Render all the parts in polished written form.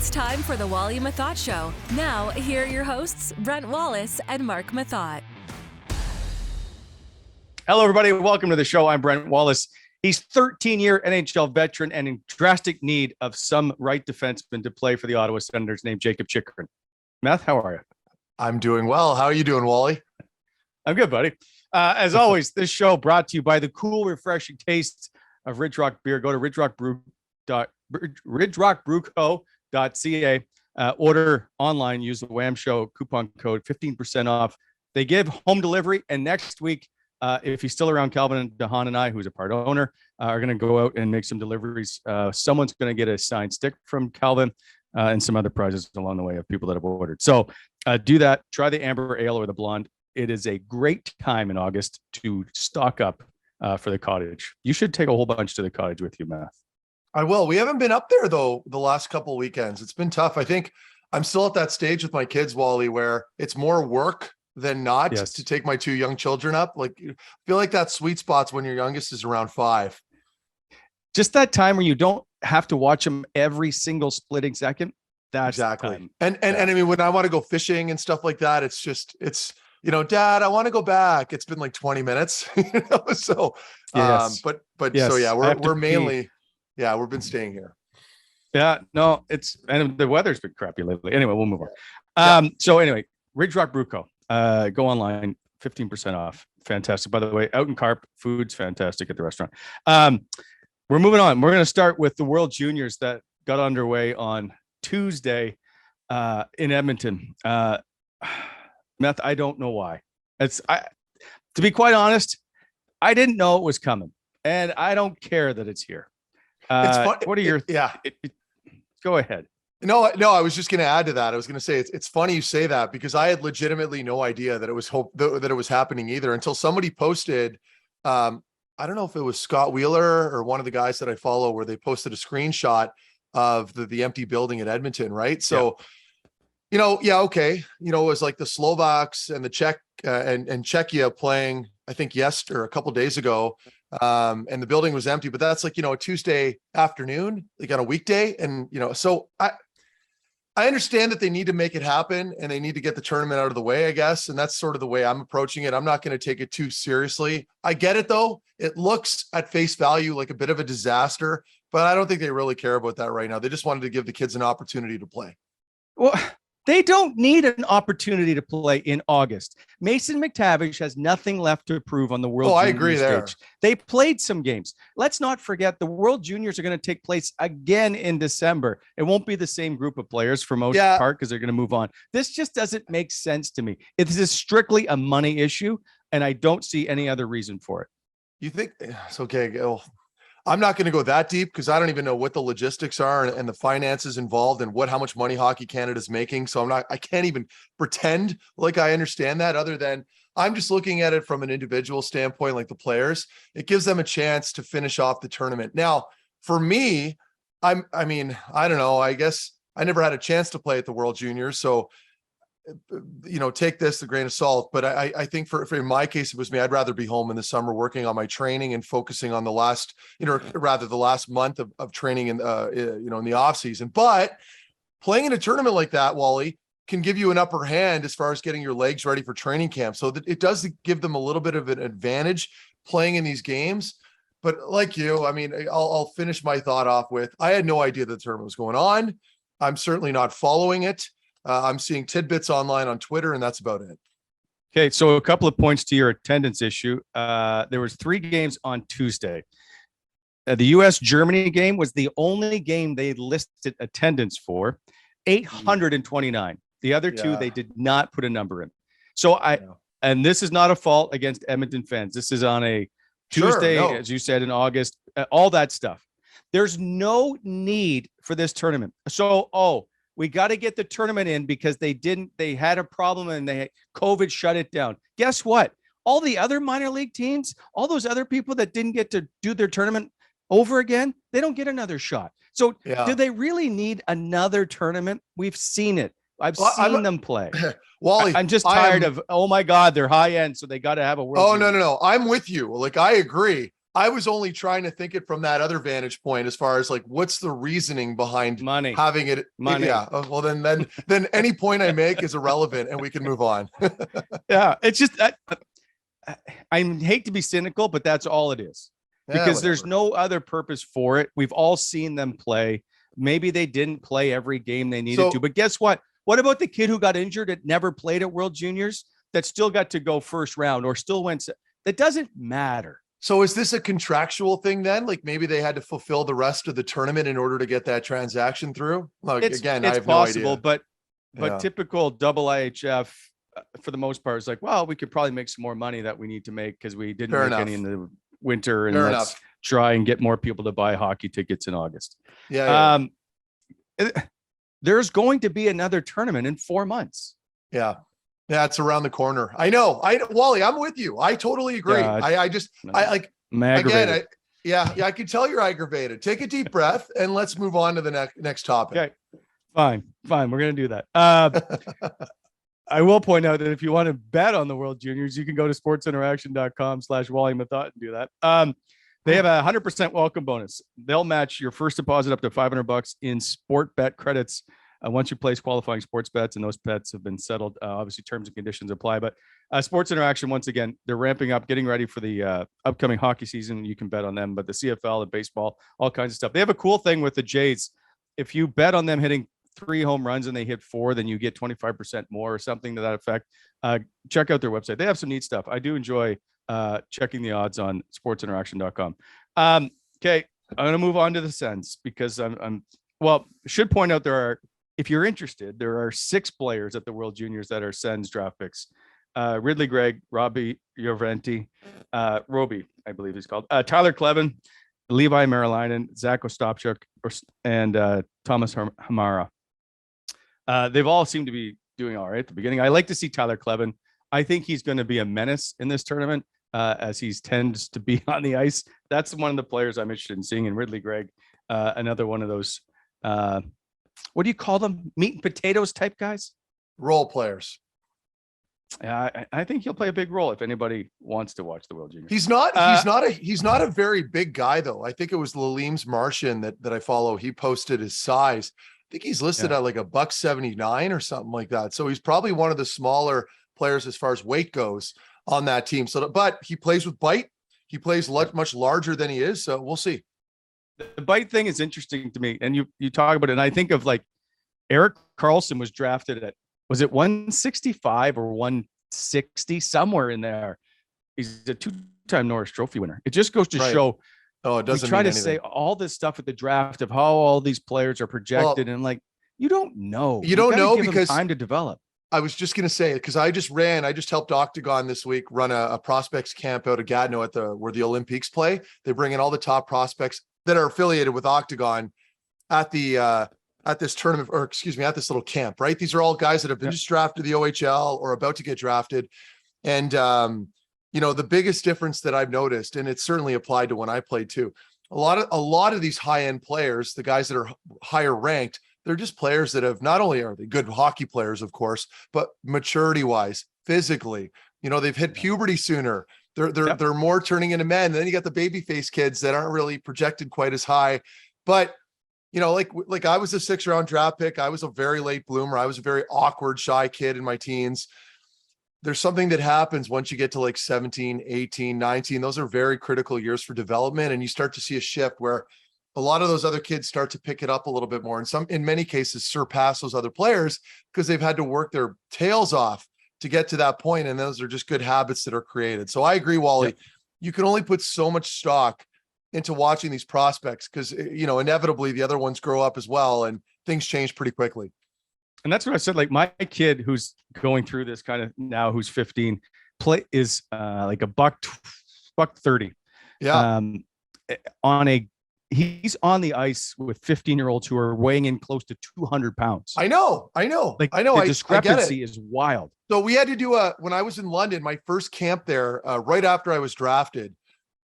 It's time for the Wally and Methot Show. Now, here are your hosts, Brent Wallace and Marc Methot. Hello, everybody. Welcome to the show. I'm Brent Wallace. He's 13-year NHL veteran and in drastic need of some right defenseman to play for the Ottawa Senators named Jacob Chychrun. Meth, how are you? I'm doing well. How are you doing, Wally? I'm good, buddy. As always, this show brought to you by the cool, refreshing taste of Ridge Rock beer. Go to ridgerockbrewco.ca. Order online. Use the Wham Show coupon code, 15% off. They give home delivery. And next week, if he's still around, Calvin and Dahan and I, who's a part owner, are going to go out and make some deliveries. Someone's going to get a signed stick from Calvin and some other prizes along the way of people that have ordered. So do that. Try the Amber Ale or the Blonde. It is a great time in August to stock up for the cottage. You should take a whole bunch to the cottage with you, Matt. I will. We haven't been up there, though, the last couple of weekends. It's been tough. I think I'm still at that stage with my kids, Wally, where it's more work than not to take my two young children up. Like, I feel like that sweet spot's when your youngest is around 5. Just that time where you don't have to watch them every single splitting second. That's exactly. And I mean, when I want to go fishing and stuff like that, it's Dad, I want to go back. It's been like 20 minutes, so, yes. But yes. So yeah, we're mainly, we've been staying here. Yeah, no, and the weather's been crappy lately. Anyway, we'll move on. So anyway, Ridge Rock Brew Co. Go online, 15% off. Fantastic. By the way, out in Carp, food's fantastic at the restaurant. We're moving on. We're going to start with the World Juniors that got underway on Tuesday in Edmonton. Meth, I don't know why. To be quite honest, I didn't know it was coming, and I don't care that it's here. It's fun. What are your go ahead. No, I was just going to add to that. I was going to say it's funny you say that, because I had legitimately no idea that it was that it was happening either until somebody posted. I don't know if it was Scott Wheeler or one of the guys that I follow, where they posted a screenshot of the empty building in Edmonton, right? So. Yeah. Okay. It was like the Slovaks and the Czech and Czechia playing, I think, a couple of days ago. And the building was empty, but that's like, a Tuesday afternoon, like on a weekday. And, so I understand that they need to make it happen and they need to get the tournament out of the way, I guess. And that's sort of the way I'm approaching it. I'm not going to take it too seriously. I get it, though. It looks at face value like a bit of a disaster, but I don't think they really care about that right now. They just wanted to give the kids an opportunity to play. Well, they don't need an opportunity to play in August. Mason McTavish has nothing left to prove on the World Junior I agree stage. there. They played some games. Let's not forget the World Juniors are going to take place again in December. It won't be the same group of players for most part because they're going to move on. This just doesn't make sense to me. It is strictly a money issue, and I don't see any other reason for it. You think it's okay? Well, I'm not going to go that deep because I don't even know what the logistics are and the finances involved and how much money Hockey Canada is making. So I can't even pretend like I understand that, other than I'm just looking at it from an individual standpoint, like the players. It gives them a chance to finish off the tournament. Now, for me, I don't know. I guess I never had a chance to play at the World Juniors. So, take this with a grain of salt. But I think for in my case, if it was me, I'd rather be home in the summer working on my training and focusing on the last month of training in the off season. But playing in a tournament like that, Wally, can give you an upper hand as far as getting your legs ready for training camp. So that it does give them a little bit of an advantage playing in these games. But like you, I'll finish my thought off with, I had no idea that the tournament was going on. I'm certainly not following it. I'm seeing tidbits online on Twitter, and that's about it. Okay, so a couple of points to your attendance issue. There was 3 games on Tuesday. The U.S.-Germany game was the only game they listed attendance for, 829. The other 2, they did not put a number in. So and this is not a fault against Edmonton fans. This is on a Tuesday, as you said, in August, all that stuff. There's no need for this tournament. So, we got to get the tournament in because they had a problem and COVID shut it down. Guess what? All the other minor league teams, all those other people that didn't get to do their tournament over again, they don't get another shot. So do they really need another tournament? We've seen it. I've seen them play. Wally, I'm just tired of, oh my God, they're high end, so they got to have a world. No. I'm with you. Like, I agree. I was only trying to think it from that other vantage point, as far as like, what's the reasoning behind Money. having it? Money. Yeah. Well, then any point I make is irrelevant, and we can move on. Yeah. It's just, I hate to be cynical, but that's all it is, because there's no other purpose for it. We've all seen them play. Maybe they didn't play every game they needed to, but guess what? What about the kid who got injured that never played at World Juniors that still got to go first round or still went? That doesn't matter. So is this a contractual thing then? Like maybe they had to fulfill the rest of the tournament in order to get that transaction through? Like, it's I have possible, no idea. But typical double IHF, for the most part, is like, well, we could probably make some more money that we need to make because we didn't make any in the winter, and let's try and get more people to buy hockey tickets in August. There's going to be another tournament in 4 months. Yeah, it's around the corner. I know. Wally, I'm with you. I totally agree. I can tell you're aggravated. Take a deep breath and let's move on to the next topic. Okay, fine. We're going to do that. I will point out that if you want to bet on the World Juniors, you can go to sportsinteraction.com/Wally and Methot and do that. They have a 100% welcome bonus. They'll match your first deposit up to $500 in sport bet credits once you place qualifying sports bets, and those bets have been settled. Obviously, terms and conditions apply. But Sports Interaction, once again, they're ramping up, getting ready for the upcoming hockey season. You can bet on them, but the CFL, the baseball, all kinds of stuff. They have a cool thing with the Jays. If you bet on them hitting 3 home runs and they hit 4, then you get 25% more or something to that effect. Check out their website. They have some neat stuff. I do enjoy checking the odds on sportsinteraction.com. Okay, I'm going to move on to the Sens because should point out if you're interested, there are 6 players at the World Juniors that are Sens draft picks. Ridley Gregg, Robbie Jorventi, Roby, I believe he's called, Tyler Clevin, Levi Marilainen, Zach Ostapchuk, and Thomas Hamara. They've all seemed to be doing all right at the beginning. I like to see Tyler Clevin. I think he's going to be a menace in this tournament as he tends to be on the ice. That's one of the players I'm interested in seeing. And Ridley Gregg, another one of those, what do you call them? Meat and potatoes type guys? Role players. Yeah, I think he'll play a big role if anybody wants to watch the World Juniors. He's not a very big guy though. I think it was Laleem's Martian that I follow. He posted his size. I think he's listed at like $179 or something like that. So he's probably one of the smaller players as far as weight goes on that team. But he plays with bite. He plays much larger than he is. So we'll see. The bite thing is interesting to me. And you talk about it. And I think of like Erik Karlsson was drafted at, was it 165 or 160, somewhere in there? He's a 2-time Norris Trophy winner. It just goes to show. Oh, it doesn't. We try to say all this stuff at the draft of how all these players are projected, and like you don't know. You don't know because time to develop. I was just going to say, because I just helped Octagon this week run a prospects camp out of Gatineau where the Olympics play. They bring in all the top prospects that are affiliated with Octagon at this tournament, or excuse me, at this little camp, right? These are all guys that have been just drafted to the OHL or about to get drafted. And, the biggest difference that I've noticed, and it's certainly applied to when I played too, a lot of these high-end players, the guys that are higher ranked, they're just players that have, not only are they good hockey players, of course, but maturity wise, physically, they've hit puberty sooner. They're more turning into men. And then you got the baby face kids that aren't really projected quite as high, but like I was a 6th-round draft pick. I was a very late bloomer. I was a very awkward, shy kid in my teens. There's something that happens once you get to like 17, 18, 19. Those are very critical years for development. And you start to see a shift where a lot of those other kids start to pick it up a little bit more. And in many cases, surpass those other players because they've had to work their tails off to get to that point. And those are just good habits that are created. So I agree, Wally. Yeah. You can only put so much stock into watching these prospects because, inevitably the other ones grow up as well and things change pretty quickly. And that's what I said. Like my kid who's going through this kind of now, who's 15, is like a $130. Yeah. He's on the ice with 15-year-olds who are weighing in close to 200 pounds. I know. The discrepancy is wild. So we had to do when I was in London, my first camp there, right after I was drafted,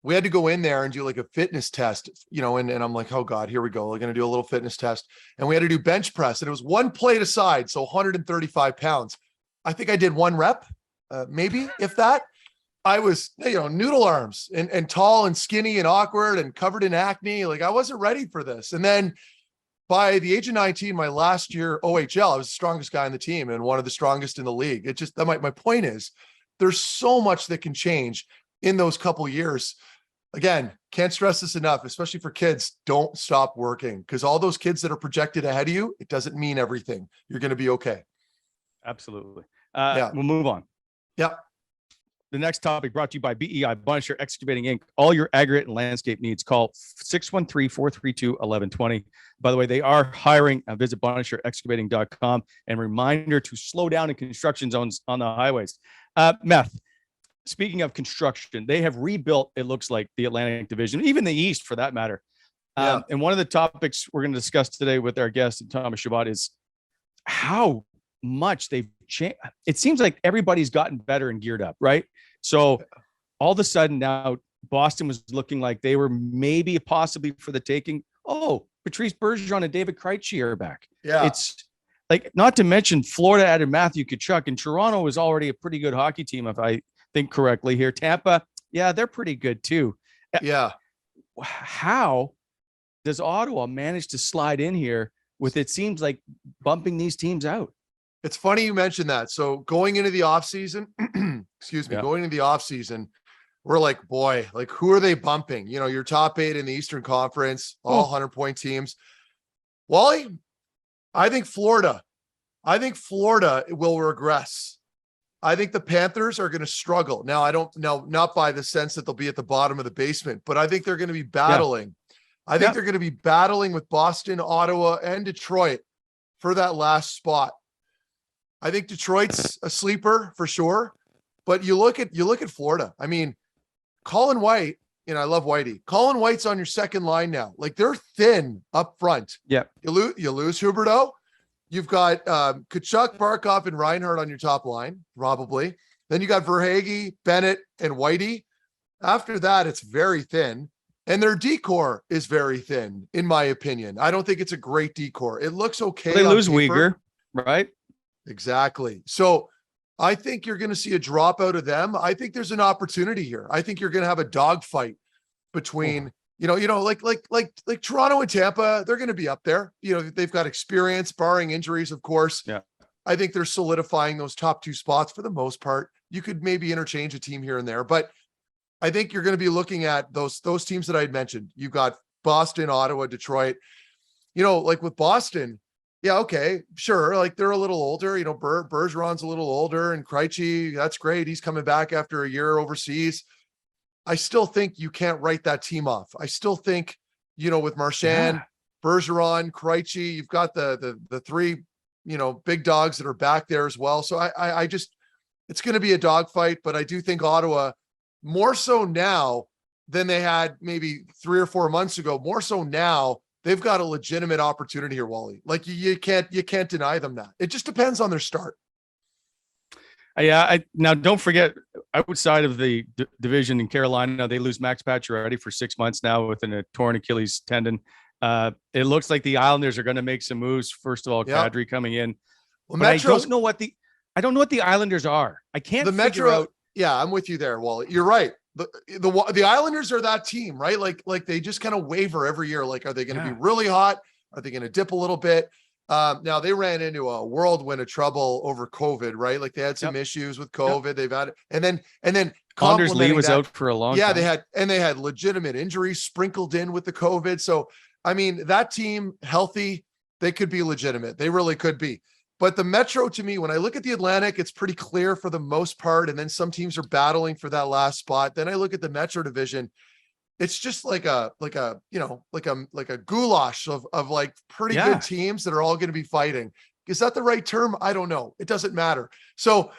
we had to go in there and do like a fitness test, and I'm like, oh God, here we go. We're going to do a little fitness test. And we had to do bench press, and it was one plate aside. So 135 pounds. I think I did 1 rep, maybe if that. I was, noodle arms and tall and skinny and awkward and covered in acne. Like I wasn't ready for this. And then by the age of 19, my last year OHL, I was the strongest guy on the team and one of the strongest in the league. It just, my point is there's so much that can change in those couple years. Again, can't stress this enough, especially for kids. Don't stop working, because all those kids that are projected ahead of you, it doesn't mean everything. You're going to be okay. Absolutely. Yeah. We'll move on. Yeah. The next topic brought to you by BEI, Bunisher Excavating Inc. All your aggregate and landscape needs. Call 613-432-1120. By the way, they are hiring. Visit BunisherExcavating.com. And reminder to slow down in construction zones on the highways. Meth, speaking of construction, they have rebuilt, it looks like, the Atlantic Division, even the East for that matter. And one of the topics we're going to discuss today with our guest, Thomas Chabot, is how much they've changed. It seems like everybody's gotten better and geared up, right? So all of a sudden now Boston was looking like they were maybe possibly for the taking. Oh, Patrice Bergeron and David Krejci are back. Yeah. It's like, not to mention Florida added Matthew Tkachuk, and Toronto was already a pretty good hockey team, if I think correctly here. Tampa, yeah, they're pretty good too. Yeah. How does Ottawa manage to slide in here with, it seems like, bumping these teams out? It's funny you mentioned that. So going into the offseason, going into the offseason, we're like, boy, like who are they bumping? Your top 8 in the Eastern Conference, all 100-point teams. Wally, I think Florida will regress. I think the Panthers are going to struggle. Now, I don't know, not by the sense that they'll be at the bottom of the basement, but I think they're going to be battling. Yeah. I think they're going to be battling with Boston, Ottawa, and Detroit for that last spot. I think Detroit's a sleeper for sure, but you look at Florida. I mean, Colin White, I love Whitey. Colin White's on your second line now. Like they're thin up front. Yeah. You lose Huberdeau. You've got Tkachuk, Barkov, and Reinhardt on your top line, probably. Then you got Verhaeghe, Bennett, and Whitey. After that, it's very thin. And their decor is very thin, in my opinion. I don't think it's a great decor. It looks okay. They lose Uyghur, right? Exactly. So I think you're going to see a drop out of them. I think there's an opportunity here. I think you're going to have a dogfight between, like Toronto and Tampa. They're going to be up there. They've got experience, barring injuries, of course. Yeah. I think they're solidifying those top 2 spots for the most part. You could maybe interchange a team here and there, but I think you're going to be looking at those teams that I had mentioned. You've got Boston, Ottawa, Detroit. Like with Boston, yeah, okay, sure. Like they're a little older, Bergeron's a little older, and Krejci, that's great. He's coming back after a year overseas. I still think you can't write that team off. I still think, with Marchand, Bergeron, Krejci, you've got the 3, big dogs that are back there as well. So I just, it's going to be a dogfight, but I do think Ottawa, more so now than they had maybe 3 or 4 months ago, more so now, they've got a legitimate opportunity here, Wally. Like you can't deny them that. It just depends on their start. Yeah. Now don't forget, outside of the division in Carolina, they lose Max Pacioretty for 6 months now with a torn Achilles tendon. It looks like the Islanders are going to make some moves. First of all, Kadri coming in. Well, I don't know what the Islanders are. I can't figure out. Yeah, I'm with you there, Wally. You're right. The Islanders are that team, right? Like they just kind of waver every year. Like, are they going to be really hot? Are they going to dip a little bit? Now they ran into a whirlwind of trouble over COVID, right? Like they had some issues with COVID. They've had, and then Anders Lee was out for a long time. They had legitimate injuries sprinkled in with the COVID. So, I mean, that team healthy, they could be legitimate. They really could be. But the Metro, to me, when I look at the Atlantic, it's pretty clear for the most part. And then some teams are battling for that last spot. Then I look at the Metro division. It's just like a goulash of like pretty good teams that are all going to be fighting. Is that the right term? I don't know. It doesn't matter. So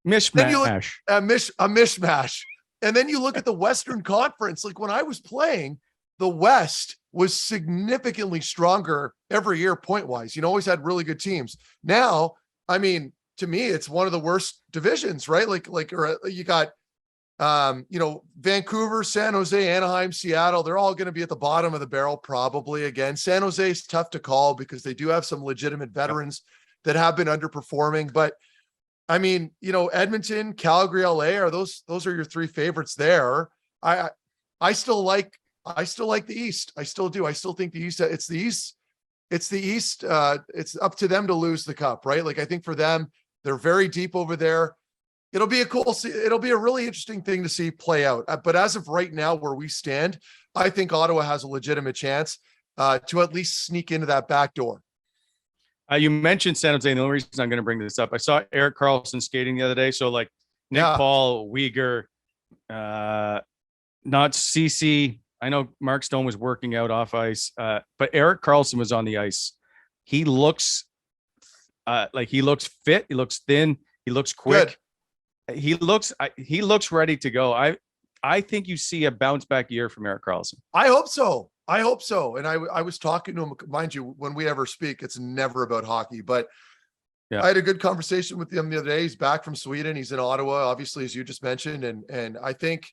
mishmash, a mishmash. And then you look at the Western Conference. Like when I was playing, the West was significantly stronger every year point wise. Always had really good teams. Now, I mean, to me, it's one of the worst divisions, right? Or you got, Vancouver, San Jose, Anaheim, Seattle, they're all going to be at the bottom of the barrel probably again. San Jose is tough to call because they do have some legitimate veterans that have been underperforming, but I mean, Edmonton, Calgary, LA those are your three favorites there. I still like the East. I still do. I still think the East, it's the East. It's the East. It's up to them to lose the cup, right? Like, I think for them, they're very deep over there. It'll be a really interesting thing to see play out. But as of right now, where we stand, I think Ottawa has a legitimate chance to at least sneak into that back door. You mentioned San Jose, and the only reason I'm going to bring this up, I saw Erik Karlsson skating the other day. So like Nick Paul, Uyghur, not CC. I know Mark Stone was working out off ice, but Erik Karlsson was on the ice. He looks he looks fit. He looks thin. He looks quick. Good. He looks ready to go. I think you see a bounce back year from Erik Karlsson. I hope so. And I was talking to him, mind you, when we ever speak, it's never about hockey, but I had a good conversation with him the other day. He's back from Sweden. He's in Ottawa, obviously, as you just mentioned. And I think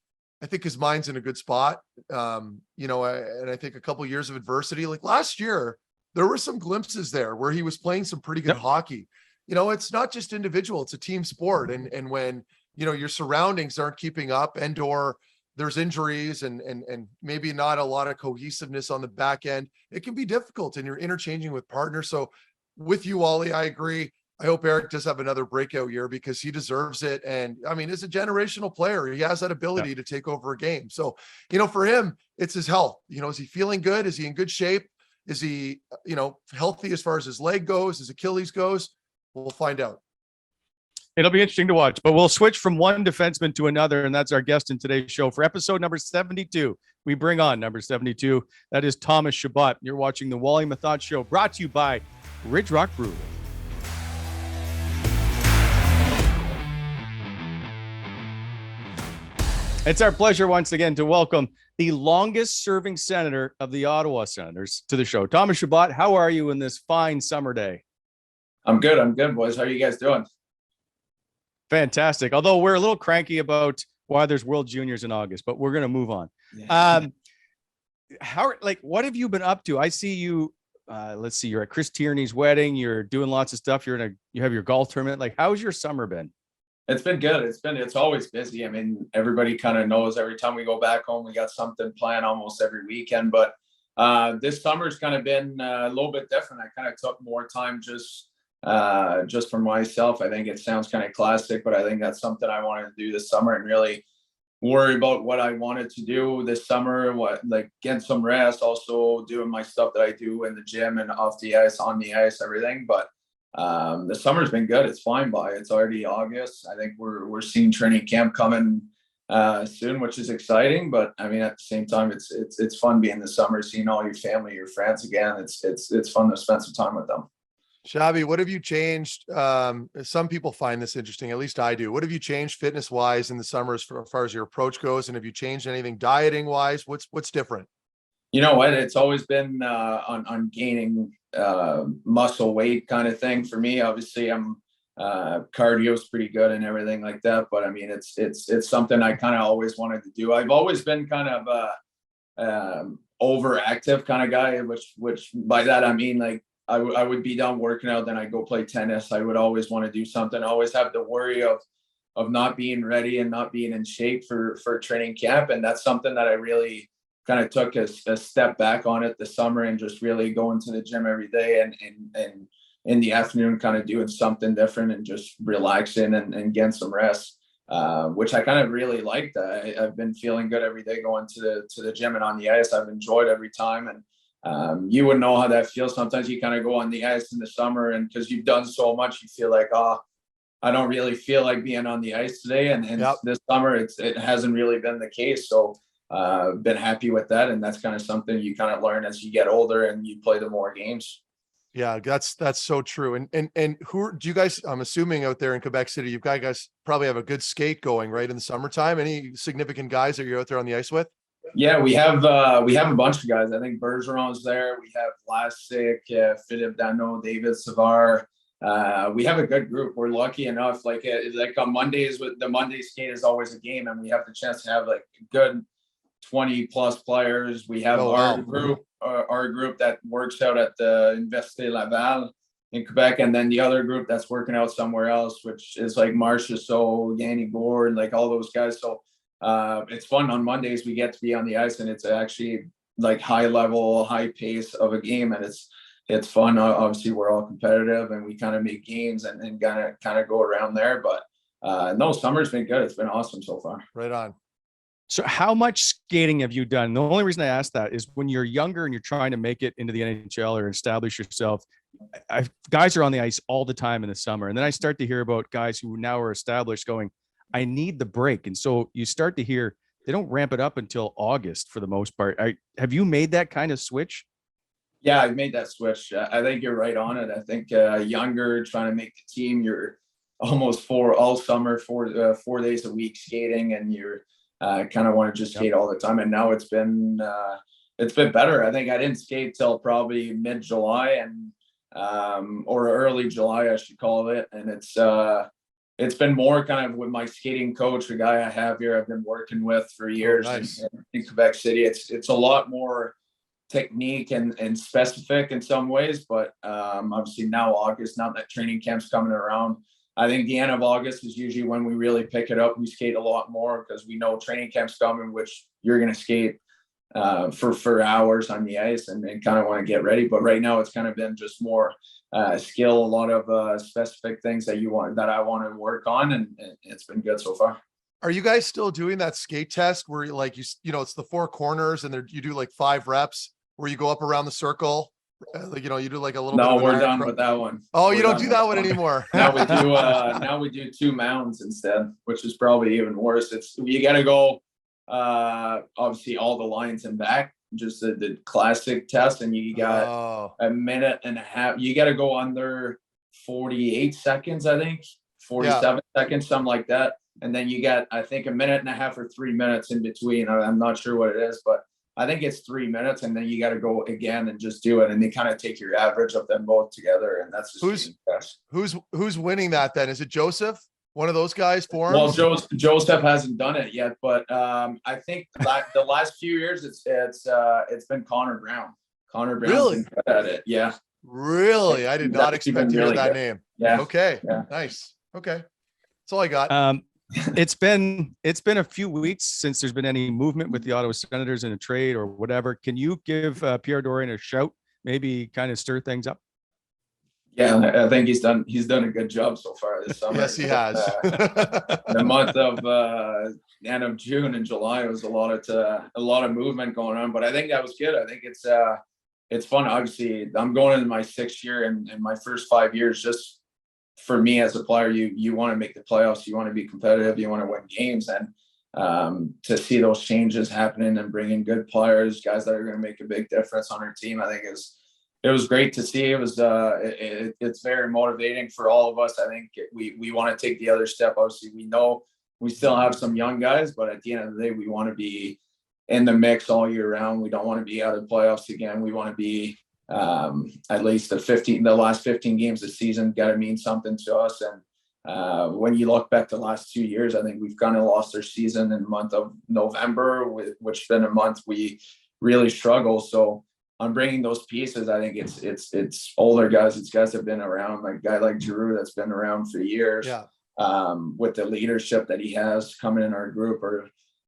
his mind's in a good spot. And I think a couple of years of adversity, like last year, there were some glimpses there where he was playing some pretty good hockey. It's not just individual, it's a team sport. And when, your surroundings aren't keeping up and/or there's injuries and maybe not a lot of cohesiveness on the back end, it can be difficult, and you're interchanging with partners. So with you, Wally, I agree. I hope Erik does have another breakout year because he deserves it. And I mean, as a generational player, he has that ability to take over a game. So, for him, it's his health. Is he feeling good? Is he in good shape? Is he, healthy as far as his leg goes, his Achilles goes? We'll find out. It'll be interesting to watch, but we'll switch from one defenseman to another, and that's our guest in today's show. For episode number 72, we bring on number 72. That is Thomas Chabot. You're watching the Wally and Methot Show, brought to you by Ridge Rock Brewery. It's our pleasure once again to welcome the longest serving senator of the Ottawa Senators to the show. Thomas Chabot, how are you in this fine summer day? I'm good, boys. How are you guys doing? Fantastic. Although we're a little cranky about why there's World Juniors in August, but we're going to move on. Yeah. What have you been up to? I see you, let's see, you're at Chris Tierney's wedding. You're doing lots of stuff. You have your golf tournament. Like, how's your summer been? It's been good. It's always busy. I mean, everybody kind of knows every time we go back home, we got something planned almost every weekend, but this summer's kind of been a little bit different. I kind of took more time just for myself. I think it sounds kind of classic, but I think that's something I wanted to do this summer and really worry about what I wanted to do this summer, getting some rest, also doing my stuff that I do in the gym and off the ice, on the ice, everything. But the summer's been good. It's flying by. It's already August. I think we're seeing training camp coming soon, which is exciting. But I mean, at the same time, it's fun being the summer, seeing all your family, your friends again. It's fun to spend some time with them. Shabby, what have you changed? Some people find this interesting. At least I do. What have you changed fitness wise in the summer as far as your approach goes? And have you changed anything dieting wise? What's different? You know what? It's always been on gaining muscle weight kind of thing for me. Obviously, I'm cardio's pretty good and everything like that. But I mean, it's something I kind of always wanted to do. I've always been kind of a overactive kind of guy, which by that I mean like I would be done working out, then I go play tennis. I would always want to do something. I always have the worry of not being ready and not being in shape for training camp, and that's something that I really kind of took a step back on it this summer and just really going to the gym every day and in the afternoon kind of doing something different and just relaxing and getting some rest, which I kind of really liked. I've been feeling good every day going to the gym and on the ice. I've enjoyed every time, and you wouldn't know how that feels. Sometimes you kind of go on the ice in the summer and because you've done so much, you feel like, I don't really feel like being on the ice today. And yep. This summer, it hasn't really been the case. So been happy with that. And that's kind of something you kind of learn as you get older and you play the more games. Yeah, that's so true. And who do you guys, I'm assuming out there in Quebec City, you guys probably have a good skate going right in the summertime. Any significant guys that you're out there on the ice with? Yeah, we have a bunch of guys. I think Bergeron's there. We have Vlasic, Philippe Dano, David Savard. We have a good group. We're lucky enough. Like on Mondays, with the Monday skate is always a game, and we have the chance to have like a good 20 plus players. We have our group that works out at the Université Laval. in Quebec, and then the other group that's working out somewhere else, which is like Marcia So, Yanni Gore, and like all those guys. So it's fun. On Mondays we get to be on the ice, and it's actually like high level, high pace of a game, and it's fun. Obviously we're all competitive and we kind of make games and kind of go around there, but no, summer's been good. It's been awesome so far. Right on. So how much skating have you done? The only reason I ask that is when you're younger and you're trying to make it into the NHL or establish yourself, guys are on the ice all the time in the summer. And then I start to hear about guys who now are established going, I need the break. And so you start to hear they don't ramp it up until August for the most part. Have you made that kind of switch? Yeah, I've made that switch. I think you're right on it. I think younger, trying to make the team, you're almost all summer, 4 days a week skating, and you're kind of want to just skate all the time. And now it's been better. I think I didn't skate till probably mid-July and or early July, I should call it. And it's been more kind of with my skating coach, the guy I have here, I've been working with for years. Nice. in Quebec City. It's a lot more technique and specific in some ways, but obviously now August, now that training camp's coming around, I think the end of August is usually when we really pick it up. We skate a lot more because we know training camp's coming, which you're going to skate for hours on the ice and kind of want to get ready. But right now it's kind of been just more skill, a lot of specific things that I want to work on, and it's been good so far. Are you guys still doing that skate test where you like, it's the 4 corners and you do like 5 reps where you go up around the circle? You do like a little. No, we're done with that one. Oh, you don't do that one anymore. Now we do 2 mounds instead, which is probably even worse. You got to go obviously all the lines and back, just the classic test, and you got a minute and a half. You got to go under 48 seconds, I think 47 seconds, something like that. And then you got, I think, a minute and a half or 3 minutes in between. I'm not sure what it is, but I think it's 3 minutes, and then you got to go again and just do it. And they kind of take your average of them both together. And that's just who's winning that then? Is it Joseph? One of those guys for him? Well, Joseph hasn't done it yet, but I think the last few years it's been Connor Brown. Connor Brown's really been good at it. Yeah. Really? I did not expect to hear that name. Yeah. Okay. Yeah. Nice. Okay. That's all I got. It's been a few weeks since there's been any movement with the Ottawa Senators in a trade or whatever. Can you give Pierre Dorion a shout? Maybe kind of stir things up. Yeah, I think he's done a good job so far this summer. Yes, he has. The month of end of June and July was a lot of movement going on, but I think that was good. I think it's fun. Obviously, I'm going into my 6th year, and my first 5 years, just for me as a player, you want to make the playoffs, you want to be competitive, you want to win games, and to see those changes happening and bringing good players, guys that are going to make a big difference on our team, I think it was great to see. It was it's very motivating for all of us. I think we want to take the other step. Obviously, we know we still have some young guys, but at the end of the day, we want to be in the mix all year round. We don't want to be out of the playoffs again. We want to be at least the last 15 games of the season got to mean something to us. And when you look back the last 2 years, I think we've kind of lost our season in the month of November, which has been a month we really struggle. So I'm bringing those pieces. I think it's older guys. It's guys that have been around, like a guy like Giroux that's been around for years. Yeah. With the leadership that he has coming in our group,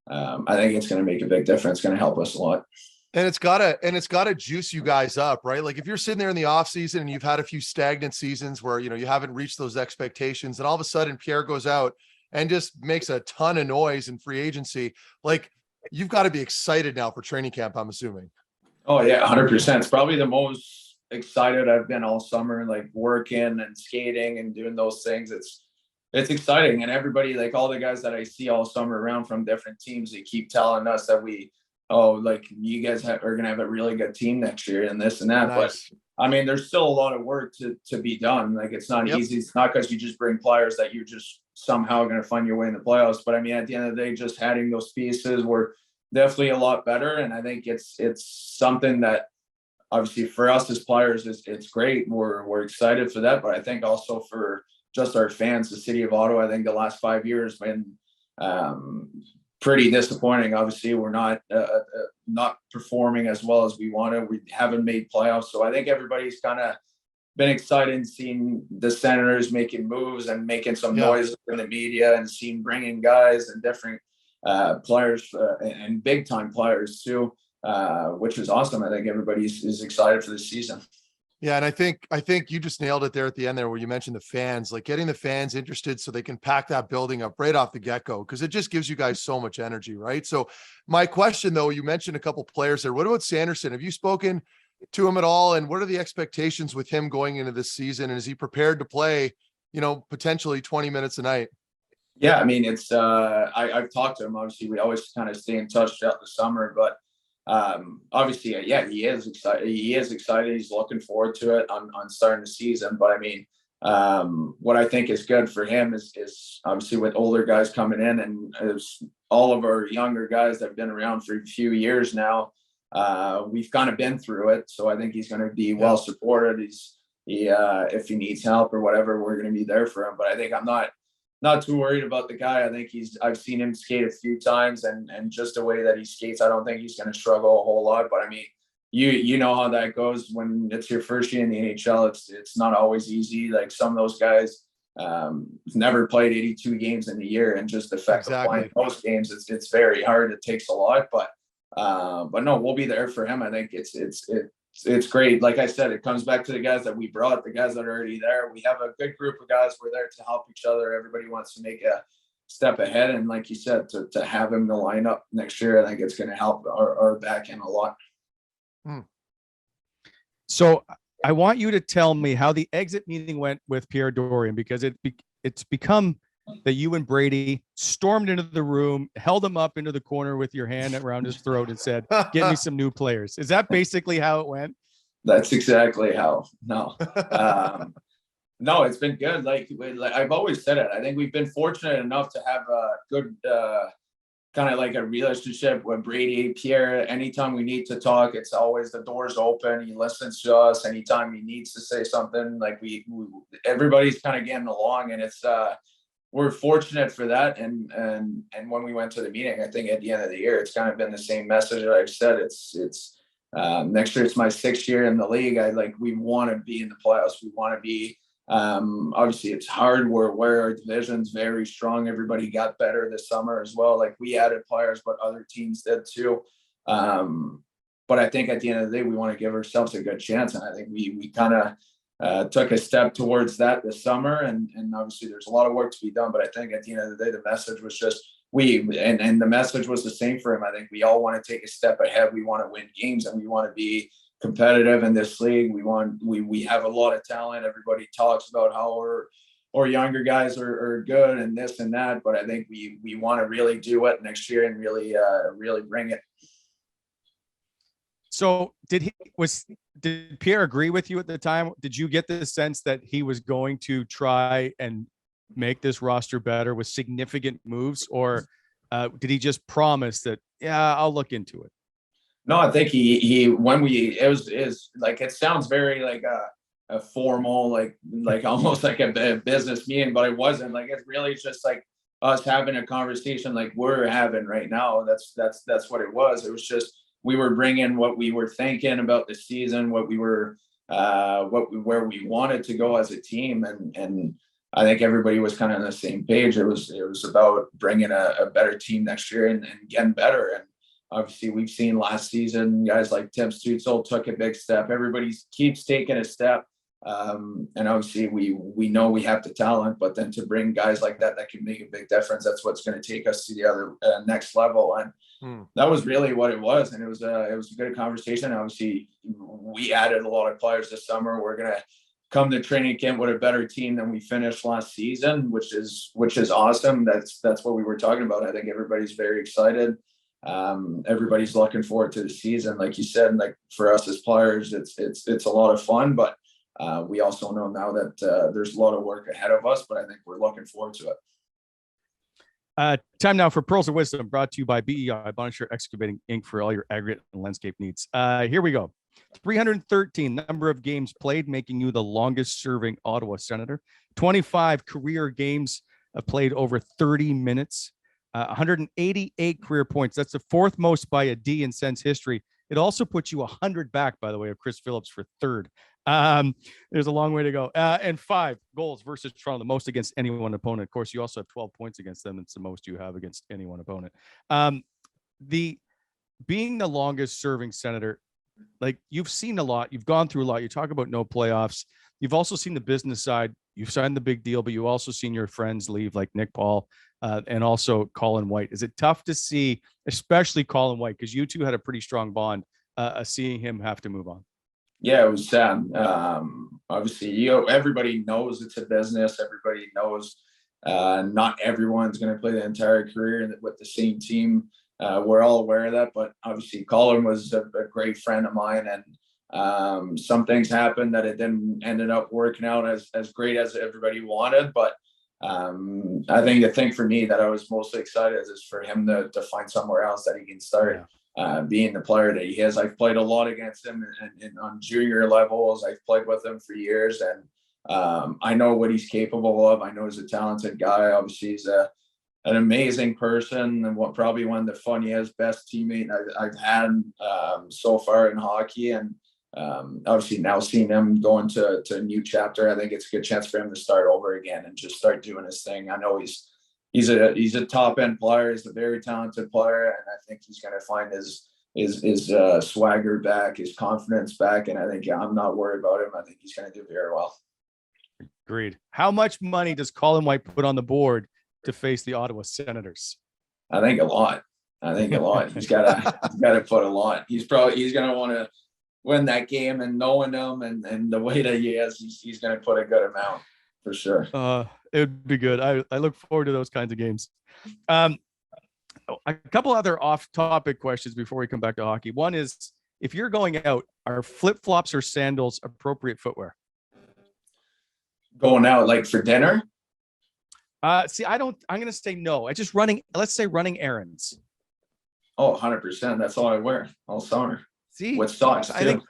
I think it's going to make a big difference. It's going to help us a lot. And it's gotta juice you guys up, right? Like if you're sitting there in the off season and you've had a few stagnant seasons where, you haven't reached those expectations, and all of a sudden Pierre goes out and just makes a ton of noise in free agency, like you've got to be excited now for training camp, I'm assuming. Oh yeah, 100%. It's probably the most excited I've been all summer, like working and skating and doing those things. It's exciting. And everybody, like all the guys that I see all summer around from different teams, they keep telling us that like you guys are going to have a really good team next year and this and that. Nice. But I mean, there's still a lot of work to be done. Like it's not easy. It's not because you just bring players that you're just somehow going to find your way in the playoffs. But I mean, at the end of the day, just having those pieces were definitely a lot better. And I think it's something that obviously for us as players, it's great. We're excited for that. But I think also for just our fans, the city of Ottawa, I think the last 5 years been pretty disappointing. Obviously, we're not performing as well as we wanted. We haven't made playoffs. So I think everybody's kind of been excited seeing the Senators making moves and making some noise in the media, and seeing bringing guys and different players and big time players too, which is awesome. I think everybody is excited for this season. Yeah, and I think you just nailed it there at the end there, where you mentioned the fans, like getting the fans interested so they can pack that building up right off the get-go, because it just gives you guys so much energy, right? So my question, though, you mentioned a couple players there. What about Sanderson? Have you spoken to him at all, and what are the expectations with him going into this season? And is he prepared to play, potentially 20 minutes a night? Yeah, I mean, it's I've talked to him. Obviously, we always kind of stay in touch throughout the summer, but obviously, he is excited. He's looking forward to it on starting the season. But I mean, what I think is good for him is obviously with older guys coming in, and as all of our younger guys that have been around for a few years now, we've kind of been through it. So I think he's going to be well supported. If he needs help or whatever, we're going to be there for him. But I think I'm not too worried about the guy. I think I've seen him skate a few times, and just the way that he skates, I don't think he's going to struggle a whole lot. But I mean, you know how that goes when it's your first year in the NHL. It's not always easy. Like some of those guys never played 82 games in a year, and just the fact of playing most games, it's very hard. It takes a lot, but no, we'll be there for him. I think it's great. Like I said, it comes back to the guys that we brought, the guys that are already there. We have a good group of guys. We're there to help each other. Everybody wants to make a step ahead. And like you said, to have him in the lineup next year, I think it's going to help our back end a lot. So I want you to tell me how the exit meeting went with Pierre Dorion, because it's become that you and Brady stormed into the room, held him up into the corner with your hand around his throat and said, "Get me some new players." Is that basically how it went? That's exactly how. No, no, it's been good. Like I've always said it. I think we've been fortunate enough to have a good kind of like a relationship with Brady, Pierre. Anytime we need to talk, it's always the door's open. He listens to us anytime he needs to say something. Like everybody's kind of getting along, and it's we're fortunate for that. And when we went to the meeting, I think at the end of the year, it's kind of been the same message that I've said. It's next year, it's my 6th year in the league. We want to be in the playoffs. We want to be, obviously it's hard. Where our division's very strong. Everybody got better this summer as well. Like we added players, but other teams did too. But I think at the end of the day, we want to give ourselves a good chance. And I think we kind of, took a step towards that this summer, and obviously there's a lot of work to be done, but I think at the end of the day, the message was just and the message was the same for him. I think we all want to take a step ahead. We want to win games, and we want to be competitive in this league. We have a lot of talent. Everybody talks about how our younger guys are good and this and that, but I think we want to really do it next year and really bring it. So did Pierre agree with you at the time? Did you get the sense that he was going to try and make this roster better with significant moves, or did he just promise that, yeah, I'll look into it? No, I think it sounds very like a formal, like almost like a business meeting, but it wasn't. Like it's really just like us having a conversation like we're having right now. That's what it was. It was just, we were bringing what we were thinking about the season, where we wanted to go as a team, and I think everybody was kind of on the same page. It was about bringing a better team next year and getting better. And obviously, we've seen last season guys like Tim Stützle took a big step. Everybody keeps taking a step, and obviously we know we have the talent, but then to bring guys like that can make a big difference. That's what's going to take us to the other next level. And that was really what it was. And it was a good conversation. Obviously, we added a lot of players this summer. We're going to come to training camp with a better team than we finished last season, which is awesome. That's what we were talking about. I think everybody's very excited. Everybody's looking forward to the season. Like you said, like for us as players, it's a lot of fun, but we also know now that there's a lot of work ahead of us, but I think we're looking forward to it. Time now for Pearls of Wisdom, brought to you by BEI, Bonisher Excavating Inc. for all your aggregate and landscape needs. Here we go. 313 number of games played, making you the longest serving Ottawa Senator. 25 career games played over 30 minutes. 188 career points. That's the 4th most by a D in Sens history. It also puts you 100 back, by the way, of Chris Phillips for 3rd. There's a long way to go. And 5 goals versus Toronto, the most against any one opponent. Of course, you also have 12 points against them. It's the most you have against any one opponent. The being the longest serving Senator, like you've seen a lot, you've gone through a lot. You talk about no playoffs. You've also seen the business side. You've signed the big deal, but you also seen your friends leave, like Nick Paul and also Colin White. Is it tough to see, especially Colin White, because you two had a pretty strong bond, seeing him have to move on? Yeah, it was sad. Obviously, everybody knows it's a business. Everybody knows not everyone's going to play the entire career with the same team. We're all aware of that, but obviously Colin was a great friend of mine, and some things happened that it didn't ended up working out as great as everybody wanted. But I think the thing for me that I was mostly excited is for him to find somewhere else that he can start being the player that he is. I've played a lot against him and on junior levels. I've played with him for years, and I know what he's capable of. I know he's a talented guy. Obviously, he's an amazing person and probably one of the funniest, best teammate I've had so far in hockey. And obviously now seeing him go into a new chapter, I think it's a good chance for him to start over again and just start doing his thing. I know he's a top end player. He's a very talented player, and I think he's going to find his swagger back, his confidence back. And I think I'm not worried about him. I think he's going to do very well. Agreed. How much money does Colin White put on the board to face the Ottawa Senators? I think a lot. He's got to put a lot. He's going to want to win that game, and knowing him and the way that he is, he's going to put a good amount for sure. It would be good. I look forward to those kinds of games. A couple other off-topic questions before we come back to hockey. One is, if you're going out, are flip-flops or sandals appropriate footwear? Going out like for dinner? I'm going to say no. I just let's say running errands. Oh, 100%. That's all I wear all summer. See, with socks too. I think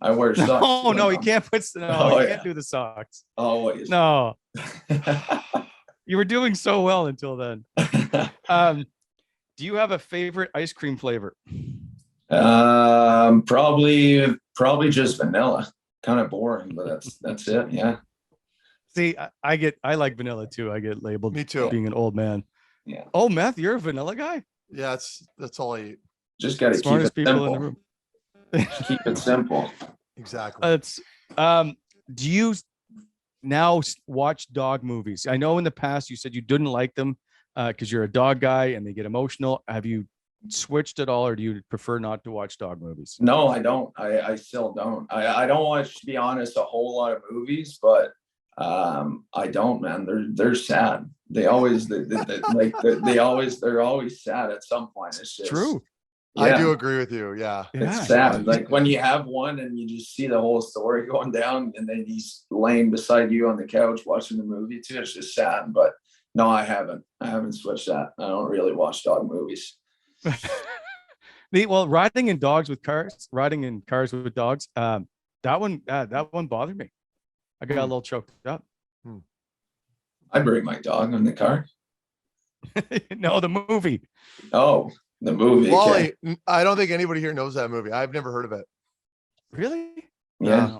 I wear socks. Oh no, you can't put. No, you can't do the socks. Always. No. You were doing so well until then. Do you have a favorite ice cream flavor? Probably just vanilla. Kind of boring, but that's it. Yeah. See, I like vanilla too. I get labeled Me too. Being an old man. Yeah. Oh, Meth, you're a vanilla guy? Yeah, that's all I eat. Just got to keep it people simple. in the room. Just keep it simple. Exactly. Do you now watch dog movies? I know in the past you said you didn't like them because you're a dog guy and they get emotional. Have you switched at all, or do you prefer not to watch dog movies? No, I don't. I still don't. I don't watch, to be honest, a whole lot of movies, but I don't, man. They're sad. They're always sad at some point. It's just true. Yeah. I do agree with you. Yeah. It's sad. Like when you have one and you just see the whole story going down, and then he's laying beside you on the couch watching the movie too. It's just sad. But no, I haven't switched that. I don't really watch dog movies. Well, riding in cars with dogs, that one bothered me. I got a little choked up. I bring my dog in the car. No, the movie. Oh, the movie. Wally, okay. I don't think anybody here knows that movie. I've never heard of it. Really? Yeah.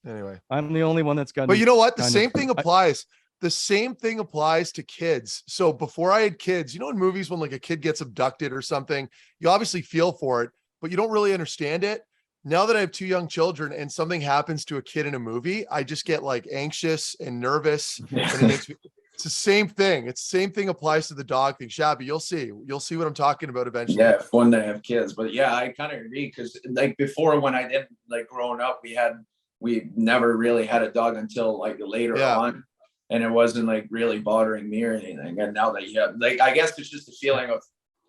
Anyway, I'm the only one that's got. But you know what? The same thing applies. The same thing applies to kids. So before I had kids, you know, in movies when like a kid gets abducted or something, you obviously feel for it, but you don't really understand it. Now that I have 2 young children and something happens to a kid in a movie, I just get like anxious and nervous. And it makes me, it's the same thing. It's the same thing applies to the dog thing. Shabby, you'll see what I'm talking about eventually. Yeah, fun to have kids. But yeah, I kind of agree, because like before, when I didn't, like growing up, we never really had a dog until like later on. And it wasn't like really bothering me or anything. And now that you have, like, I guess it's just the feeling of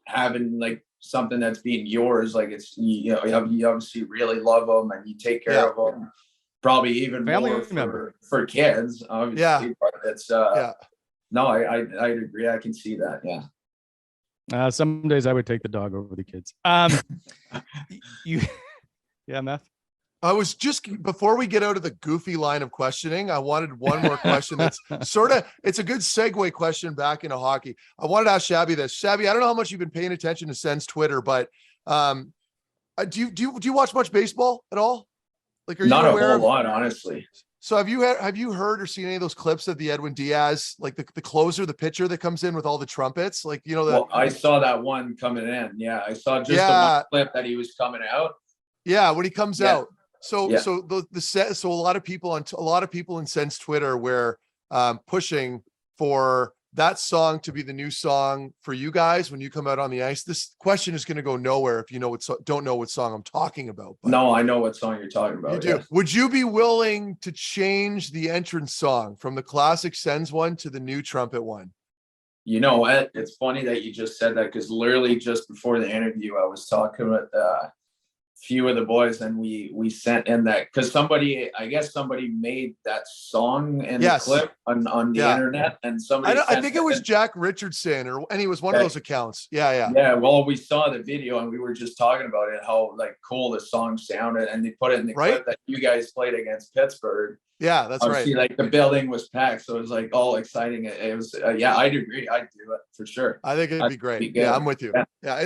having like something that's being yours. Like it's, you obviously really love them and you take care of them. Probably even family more member for kids, obviously. Yeah. But it's, no, I agree. I can see that. Yeah. Some days I would take the dog over the kids. Yeah, Matt. I was just, before we get out of the goofy line of questioning, I wanted one more question that's it's a good segue question back into hockey. I wanted to ask Shabby this. Shabby, I don't know how much you've been paying attention to Sens Twitter, but do you watch much baseball at all? Like, are you Not a aware whole of? lot, honestly. So have you heard or seen any of those clips of the Edwin Diaz, like the closer, the pitcher that comes in with all the trumpets? Like, you know, that. Well, I saw that one coming in. Yeah, I saw just the Yeah. one clip that he was coming out. Yeah, when he comes Yeah. out. So Yeah. so the set. So a lot of people in Sens Twitter were pushing for that song to be the new song for you guys when you come out on the ice. This question is going to go nowhere if you don't know what song I'm talking about. But No, I know what song you're talking about. you do. Yeah. Would you be willing to change the entrance song from the classic Sens one to the new trumpet one? You know what? It's funny that you just said that, because literally just before the interview, I was talking with few of the boys, and we sent in that, because I guess somebody made that song in the clip on the internet, and somebody I think it was Jack Richardson, and he was one of those accounts. Yeah. Well, we saw the video and we were just talking about it, how like cool the song sounded, and they put it in the clip that you guys played against Pittsburgh. Yeah, that's obviously, right. Like the building was packed, so it was like all exciting. It was I'd agree. I'd do it for sure. I think it'd be great. Yeah, I'm with you. Yeah,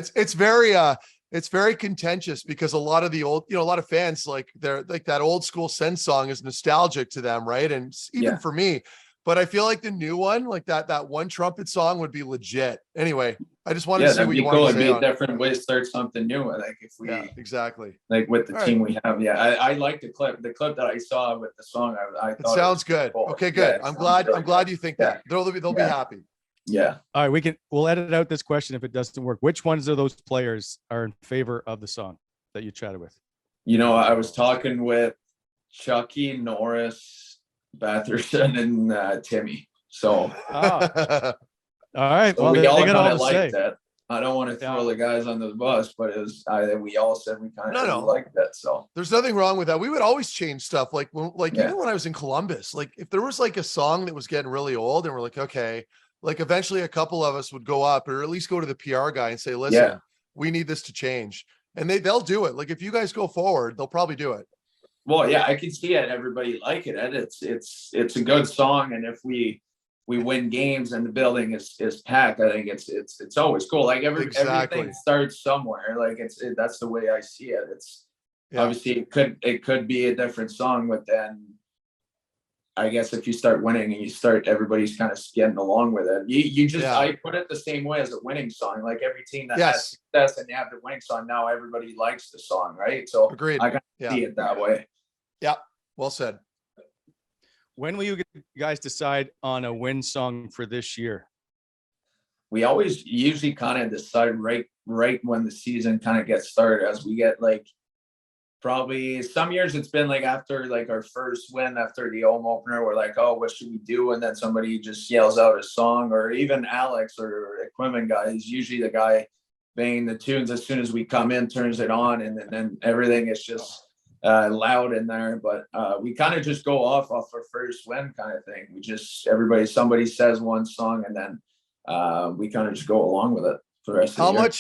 it's very contentious, because a lot of fans, like, they're like, that old school Sens song is nostalgic to them, right? And even for me, but I feel like the new one, like that one trumpet song, would be legit. Anyway, I just wanted to see what you want to say. It'd be a different way to start something new. Like if we, exactly, like with the team we have. Yeah, I like the clip. The clip that I saw with the song, I thought it sounds good. Cool. Okay, good. Yeah, I'm glad you think that. They'll be happy. Yeah. All right, we'll edit out this question if it doesn't work. Which ones of those players are in favor of the song that you chatted with? You know, I was talking with Chucky, Norris, Batherson, and Timmy. So all right. So well, we they all got all to liked say. that. I don't want to throw the guys on the bus, but we all said we kind of liked that. So there's nothing wrong with that. We would always change stuff. Even when I was in Columbus, like if there was like a song that was getting really old and we're like, okay, like eventually a couple of us would go up, or at least go to the PR guy and say, listen, we need this to change. And they'll do it. Like if you guys go forward, they'll probably do it. Well, yeah, I can see it. Everybody like it. And it's a good song. And if we win games and the building is packed, I think it's always cool. Like everything starts somewhere. Like that's the way I see it. It's obviously it could be a different song, but then I guess if you start winning and everybody's kind of getting along with it. You just I put it the same way as a winning song. Like every team that has success and you have the winning song, now everybody likes the song, right? So agreed. I kind of see it that way. Yeah, well said. When will you guys decide on a win song for this year? We always usually kind of decide right when the season kind of gets started, as we get like, probably some years it's been like after like our first win after the home opener, we're like, oh, what should we do? And then somebody just yells out a song, or even Alex or equipment guy is usually the guy banging the tunes as soon as we come in, turns it on, and then everything is just loud in there. But we kind of just go off our first win kind of thing. We just somebody says one song, and then we kind of just go along with it for the rest of the year.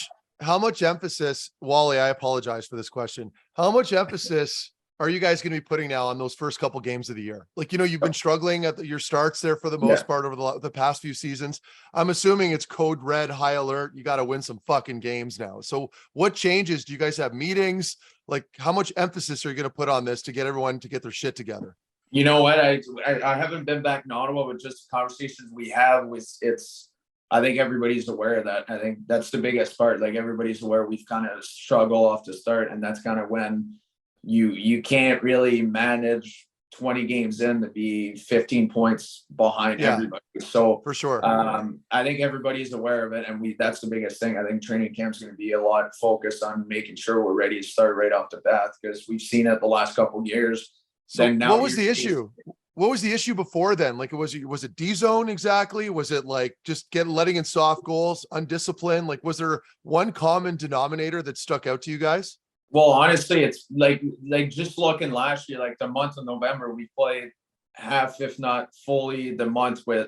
How much emphasis, Wally, I apologize for this question. How much emphasis are you guys going to be putting now on those first couple games of the year? Like, you've been struggling at your starts there for the most part over the past few seasons. I'm assuming it's code red, high alert. You got to win some fucking games now. So what changes? Do you guys have meetings? Like, how much emphasis are you going to put on this to get everyone to get their shit together? You know what? I haven't been back in Ottawa, but just the conversations we have I think everybody's aware of that. I think that's the biggest part. Like everybody's aware we've kind of struggled off the start, and that's kind of when you can't really manage 20 games in to be 15 points behind everybody. So for sure, I think everybody's aware of it, and that's the biggest thing. I think training camp's going to be a lot focused on making sure we're ready to start right off the bat, because we've seen it the last couple of years. So what was the issue? What was the issue before then? Like, was it D zone exactly? Was it like just letting in soft goals, undisciplined? Like, was there one common denominator that stuck out to you guys? Well, honestly, it's like just looking last year, like the month of November, we played half, if not fully, the month with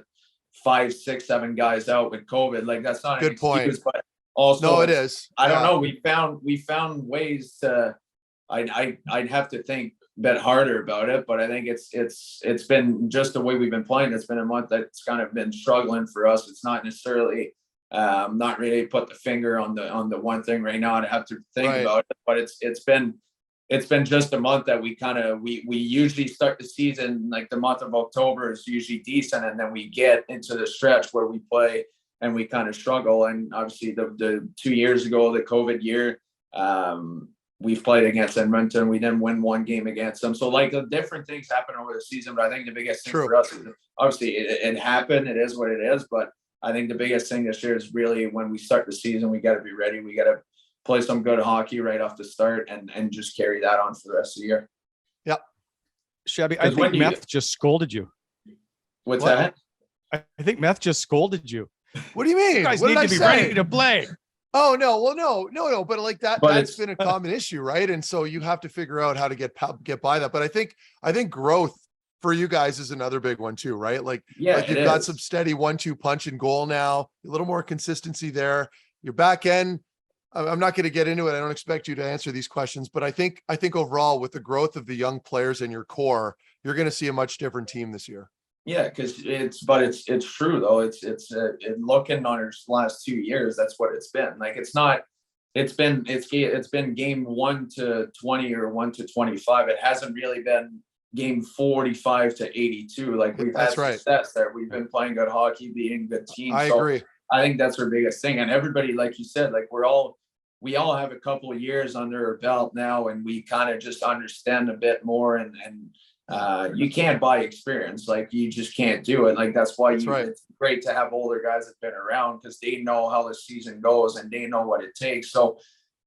5, 6, 7 guys out with COVID. Like that's not good point. Excuse, but also, no, it is. I don't know. We found ways to. I'd have to think a bit harder about it, but I think it's been just the way we've been playing. It's been a month that's kind of been struggling for us. It's not necessarily not really put the finger on the one thing right now. I have to think about it, but it's it's been just a month that we usually start the season, like the month of October is usually decent, and then we get into the stretch where we play and we kind of struggle. And obviously the 2 years ago, the COVID year, we've played against Edmonton. We didn't win one game against them. So like the different things happen over the season, but I think the biggest thing for us is obviously it happened. It is what it is. But I think the biggest thing this year is really when we start the season, we got to be ready. We got to play some good hockey right off the start and just carry that on for the rest of the year. Yep. Shabby, I think Meth just scolded you. What's that? I think Meth just scolded you. What do you mean? You guys what need to be ready to play. Oh no, well, no, but like that's been a common issue, right? And so you have to figure out how to get by that. But I think growth for you guys is another big one too, right? Like you've got some steady 1-2 punch and goal now, a little more consistency there. Your back end, I'm not going to get into it. I don't expect you to answer these questions, but I think overall with the growth of the young players in your core, you're going to see a much different team this year. Yeah, because it's true though. It's looking on our last 2 years. That's what it's been. Like it's been game 1 to 20 or 1 to 25. It hasn't really been game 45 to 82. Like we've had success there. We've been playing good hockey, beating good teams. I agree. I think that's our biggest thing. And everybody, like you said, like we all have a couple of years under our belt now, and we kind of just understand a bit more. And you can't buy experience. Like you just can't do it. Like that's why it's great to have older guys that've been around because they know how the season goes and they know what it takes. So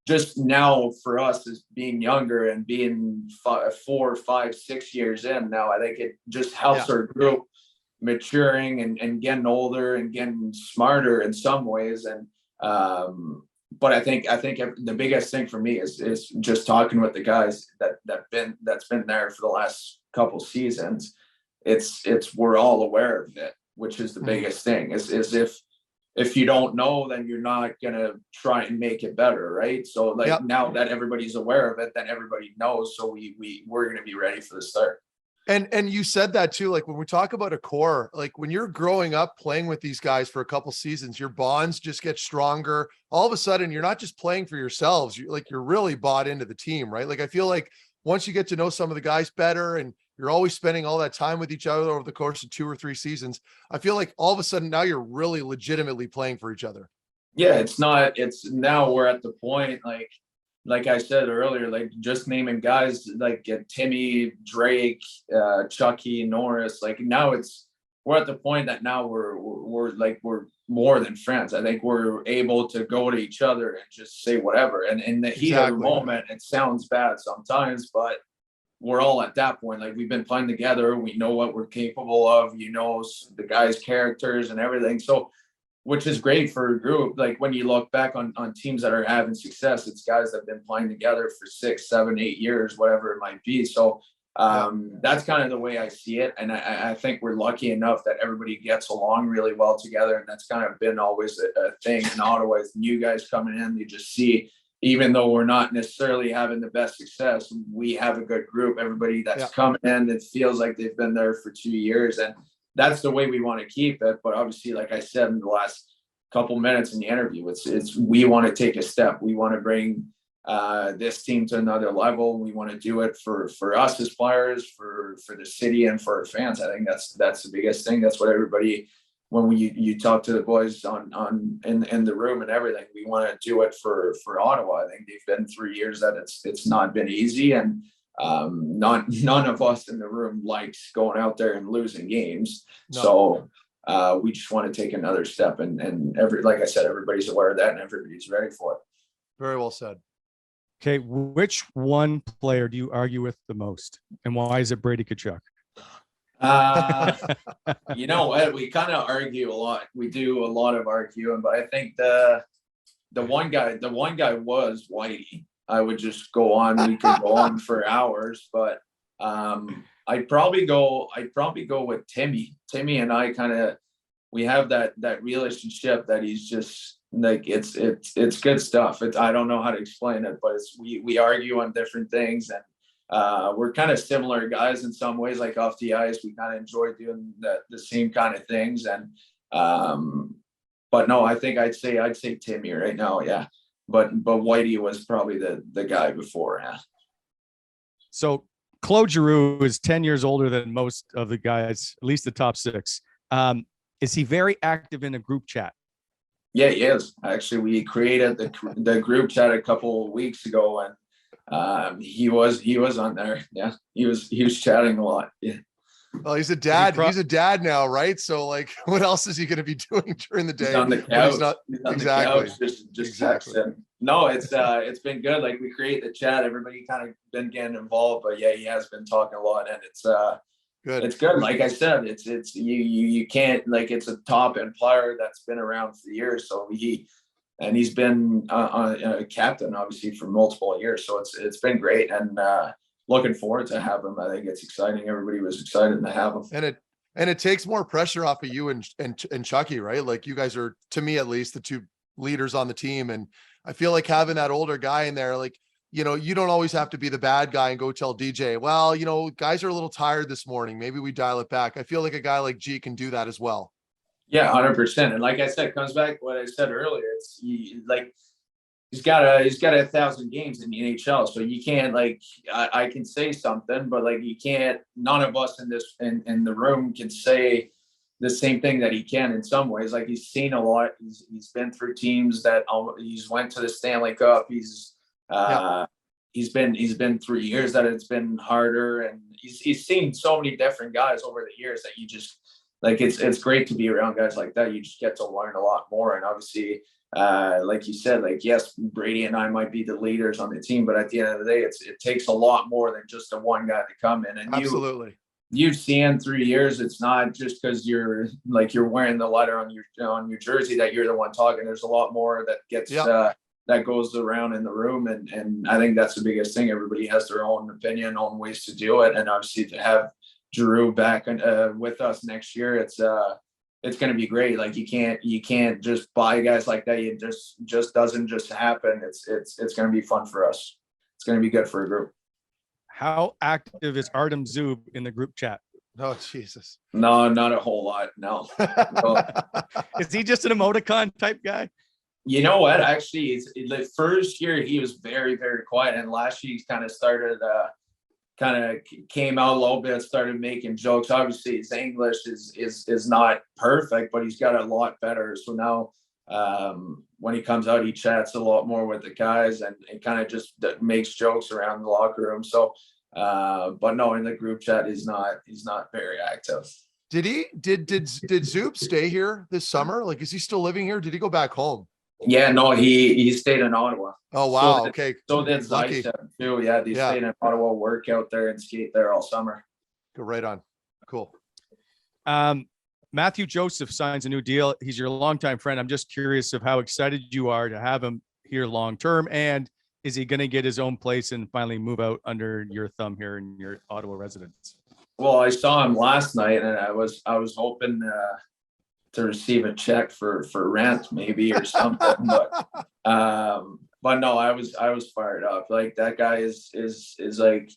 just now for us as being younger and being 4, 5, 6 years in now, I think it just helps our group maturing and getting older and getting smarter in some ways. And but I think the biggest thing for me is just talking with the guys that's been there for the last couple seasons. It's we're all aware of it, which is the biggest thing. Is if you don't know, then you're not gonna try and make it better, right? So like now that everybody's aware of it, then everybody knows. So we're gonna be ready for the start. And you said that too, like when we talk about a core, like when you're growing up playing with these guys for a couple seasons, your bonds just get stronger. All of a sudden, you're not just playing for yourselves. You're really bought into the team, right? Like I feel like once you get to know some of the guys better and you're always spending all that time with each other over the course of 2 or 3 seasons, I feel like all of a sudden now you're really legitimately playing for each other. Yeah, it's now we're at the point like I said earlier, like just naming guys like Timmy, Drake, Chucky, Norris, like now we're at the point that now we're more than friends. I think we're able to go to each other and just say whatever. And in the heat of the moment, it sounds bad sometimes, but we're all at that point. Like we've been playing together. We know what we're capable of, the guys' characters and everything. So which is great for a group. Like when you look back on teams that are having success, it's guys that have been playing together for 6, 7, 8 years, whatever it might be. So that's kind of the way I see it. And I think we're lucky enough that everybody gets along really well together. And that's kind of been always a thing in Ottawa. As new guys coming in, they just see, even though we're not necessarily having the best success, we have a good group. Everybody that's coming in, it feels like they've been there for 2 years. And that's the way we want to keep it. But obviously, like I said in the last couple minutes in the interview, it's we want to take a step. We want to bring this team to another level. We want to do it for us as players, for the city, and for our fans. I think that's the biggest thing. That's what everybody, when you talk to the boys in the room and everything, we want to do it for Ottawa. I think they've been 3 years that it's not been easy, and none of us in the room likes going out there and losing games. So we just want to take another step, and like I said, everybody's aware of that and everybody's ready for it. Very well said. Okay, which one player do you argue with the most, and why is it Brady Tkachuk? You know what, we kind of argue a lot. We do a lot of arguing, but I think the one guy was Whitey. I would just go on. We could go on for hours, but I'd probably go with Timmy. Timmy and I we have that relationship that he's just like, it's good stuff. I don't know how to explain it, but we argue on different things, and we're kind of similar guys in some ways. Like off the ice, we kind of enjoy doing the same kind of things. And but no, I think I'd say Timmy right now. Yeah. But Whitey was probably the guy before. Yeah. So Claude Giroux is 10 years older than most of the guys, at least the top six. Is he very active in a group chat? Yeah, he is. Actually, we created the group chat a couple of weeks ago, and he was on there. Yeah, he was chatting a lot. Yeah. Well, he's a dad. He's a dad now, right? So, like, what else is he going to be doing during the day? He's on the couch. He's on exactly. the couch, just texting. No, it's been good. Like, we create the chat. Everybody kind of been getting involved, but yeah, he has been talking a lot, and it's good. It's good. Like I said, it's you can't, like, it's a top end player that's been around for years. So he's been a captain obviously for multiple years. So it's been great, and looking forward to have him. I think it's exciting. Everybody was excited to have him. And it takes more pressure off of you and Chucky, right? Like, you guys are, to me at least, the two leaders on the team, and I feel like having that older guy in there, like, you know, you don't always have to be the bad guy and go tell DJ, well, you know, guys are a little tired this morning, maybe we dial it back. I feel like a guy like G can do that as well. Yeah, 100%. And like I said, it comes back to what I said earlier. It's like, he's got 1,000 games in the NHL. So you can't, like, I can say something, but, like, you can't, none of us in the room can say the same thing that he can in some ways. Like, he's seen a lot. He's been through teams that he's went to the Stanley Cup. He's been through years that it's been harder, and he's seen so many different guys over the years that you just, like, it's great to be around guys like that. You just get to learn a lot more. And obviously, like you said, like, yes, Brady and I might be the leaders on the team, but at the end of the day, it takes a lot more than just the one guy to come in. And absolutely, you've seen through years, it's not just because you're wearing the letter on your jersey that you're the one talking. There's a lot more that gets that goes around in the room, and I think that's the biggest thing. Everybody has their own opinion, own ways to do it, and obviously to have Giroux back with us next year, it's going to be great. Like, you can't just buy guys like that. It just doesn't just happen. It's going to be fun for us. It's going to be good for a group. How active is Artem Zub in the group chat? Oh, Jesus. No, not a whole lot. No. Is he just an emoticon type guy? You know what? Actually, the first year he was very, very quiet, and last year he kind of started, came out a little bit, started making jokes. Obviously, his English is not perfect, but he's got a lot better. So now, when he comes out, he chats a lot more with the guys, and kind of just makes jokes around the locker room. So, but no, in the group chat, he's not very active. Did Zoop stay here this summer? Like, is he still living here? Did he go back home? Yeah, no, he stayed in Ottawa. Oh, wow. So okay. So did Zaitsev too. Yeah, they stayed in Ottawa, work out there and skate there all summer. Go right on. Cool. Matthew Joseph signs a new deal. He's your longtime friend. I'm just curious of how excited you are to have him here long term, and is he going to get his own place and finally move out under your thumb here in your Ottawa residence? Well, I saw him last night, and I was hoping to receive a check for rent maybe or something, but no, I was fired up. Like, that guy is like,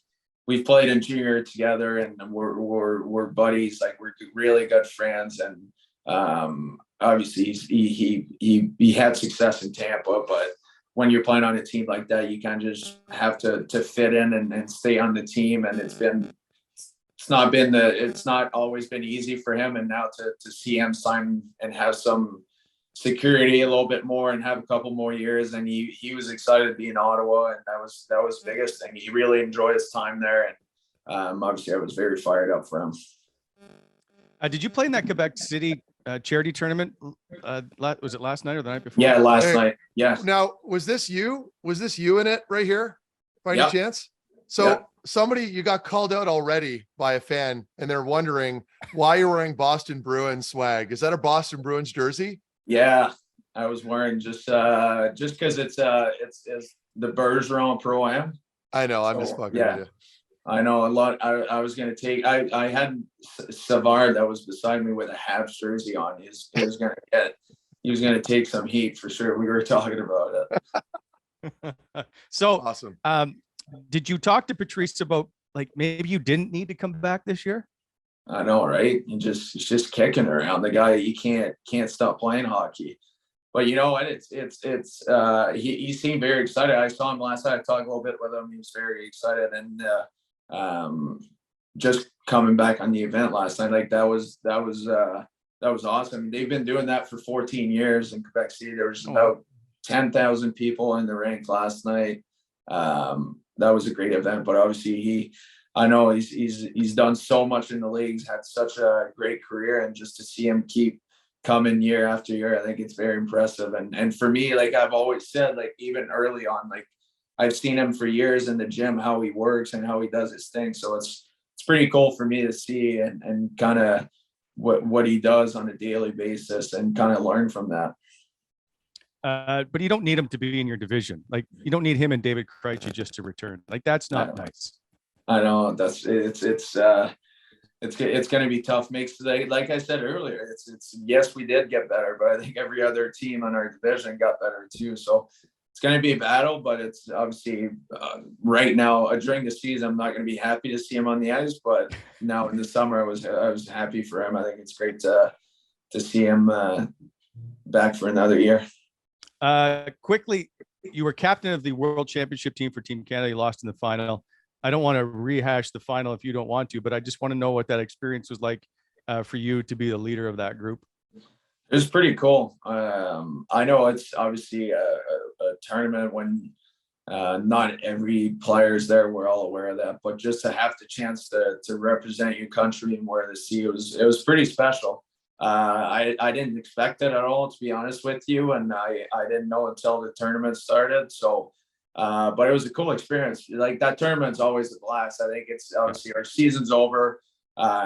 we've played in junior together, and we're buddies. Like, we're really good friends, and obviously he had success in Tampa, but when you're playing on a team like that, you kind of just have to fit in and stay on the team, and it's not always been easy for him. And now to see him sign and have some security a little bit more and have a couple more years, and he was excited to be in Ottawa, and that was the biggest thing. He really enjoyed his time there, and obviously I was very fired up for him. Did you play in that Quebec City charity tournament? Was it last night or the night before? Yeah, last night. Yeah. Now, was this you in it right here by any chance? So somebody, you got called out already by a fan, and they're wondering why you're wearing Boston Bruins swag. Is that a Boston Bruins jersey? Yeah, I was wearing just because it's the Bergeron Pro-Am. I know, I'm just fucking with you. I know a lot. I was gonna take. I had Savard that was beside me with a Habs jersey on. He was gonna take some heat for sure. We were talking about it. So awesome. Did you talk to Patrice about, like, maybe you didn't need to come back this year? I know, right? He's just kicking around. The guy, he can't stop playing hockey. But you know what? He seemed very excited. I saw him last night. I talked a little bit with him. He was very excited, and just coming back on the event last night, like that was awesome. They've been doing that for 14 years in Quebec City. There was about 10,000 people in the rink last night. That was a great event, but obviously I know he's done so much in the leagues, had such a great career, and just to see him keep coming year after year, I think it's very impressive. And for me, like I've always said, like even early on, like I've seen him for years in the gym, how he works and how he does his thing. So it's pretty cool for me to see and kind of what he does on a daily basis and kind of learn from that. But you don't need him to be in your division. Like you don't need him and David Krejci just to return. Like that's not nice. I know it's going to be tough. Like I said earlier, it's yes, we did get better, but I think every other team on our division got better too. So it's going to be a battle, but it's obviously right now during the season, I'm not going to be happy to see him on the ice, but now in the summer, I was happy for him. I think it's great to see him back for another year. Quickly, you were captain of the World Championship team for Team Canada. You lost in the final. I don't want to rehash the final if you don't want to, but I just want to know what that experience was like for you to be the leader of that group. It was pretty cool. I know it's obviously a tournament when not every player is there. We're all aware of that, but just to have the chance to represent your country and wear the C, it was pretty special. I didn't expect it at all, to be honest with you, and I didn't know until the tournament started. So, but it was a cool experience. Like that tournament's always a blast. I think it's obviously our season's over.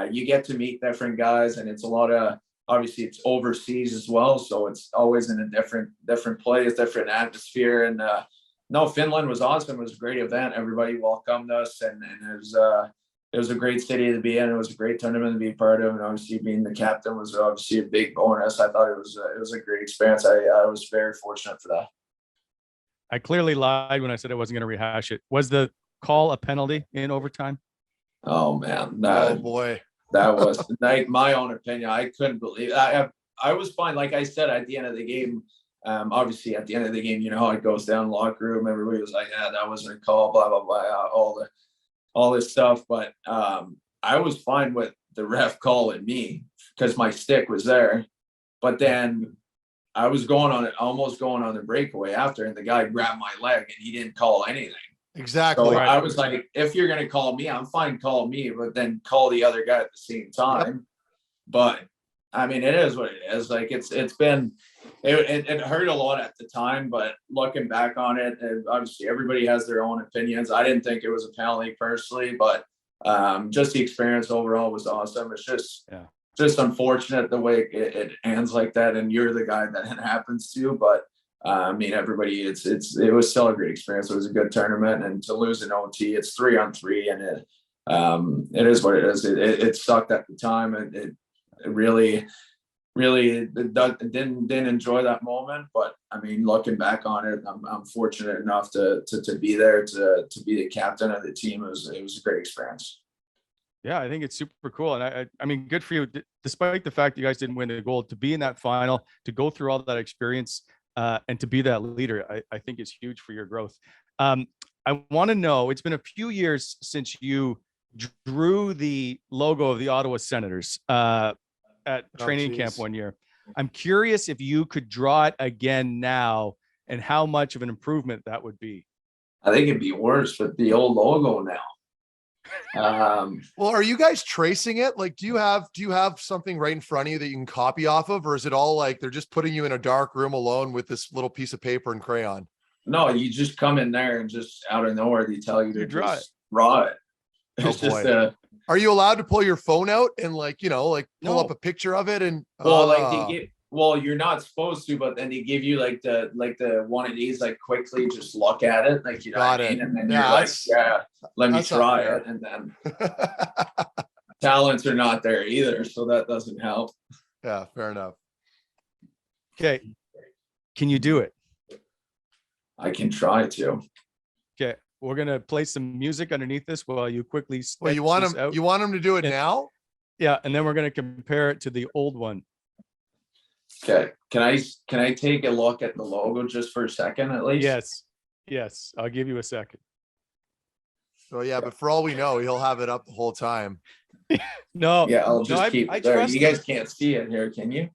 You get to meet different guys, and it's a lot of. Obviously it's overseas as well, so it's always in a different place, different atmosphere. And no, Finland was awesome. It was a great event. Everybody welcomed us, and it was a great city to be in. It was a great tournament to be part of, and obviously being the captain was obviously a big bonus. I thought it was a great experience. I was very fortunate for that. I clearly lied when I said I wasn't going to rehash it. Was the call a penalty in overtime? Oh man, oh boy. That was like my own opinion. I couldn't believe it. I was fine. Like I said, at the end of the game, obviously at the end of the game, you know how it goes down locker room. Everybody was like, yeah, that wasn't a call, blah, blah, blah, all this stuff. But I was fine with the ref calling me because my stick was there. But then I was almost going on the breakaway after, and the guy grabbed my leg and he didn't call anything. Exactly. So I was like, if you're going to call me, I'm fine, call me, but then call the other guy at the same time. Yep. But I mean, it is what it is. Like it hurt a lot at the time, but looking back on it, obviously everybody has their own opinions. I didn't think it was a penalty personally, but just the experience overall was awesome. It's just unfortunate the way it ends like that. And you're the guy that it happens to, but I mean, everybody, it was still a great experience. It was a good tournament, and to lose an OT, it's 3-on-3, and it is what it is. It sucked at the time, and it really didn't enjoy that moment. But I mean, looking back on it, I'm fortunate enough to be there, to be the captain of the team. It was a great experience. Yeah, I think it's super cool. And I mean, good for you, despite the fact you guys didn't win the gold, to be in that final, to go through all that experience. And to be that leader, I think is huge for your growth. I want to know, it's been a few years since you drew the logo of the Ottawa Senators at training camp one year. I'm curious if you could draw it again now and how much of an improvement that would be. I think it'd be worse with the old logo now. Well, are you guys tracing it? Like, do you have something right in front of you that you can copy off of, or is it all like they're just putting you in a dark room alone with this little piece of paper and crayon? No, you just come in there and just out of nowhere they tell you to draw it. It's just are you allowed to pull your phone out and pull up a picture of it? And well, you're not supposed to, but then they give you like the one of these, like quickly just look at it, like, you know what I mean? And then you're like, let me try it. And then talents are not there either, so that doesn't help. Yeah, fair enough. Okay. Can you do it? I can try to. Okay. We're going to play some music underneath this while you quickly. Well, you want him to do it now? Yeah. And then we're going to compare it to the old one. Okay. Can I take a look at the logo just for a second at least? Yes. I'll give you a second. So yeah, but for all we know, he'll have it up the whole time. No, Yeah, I'll just keep I it there. trust You guys can't see it here, can you?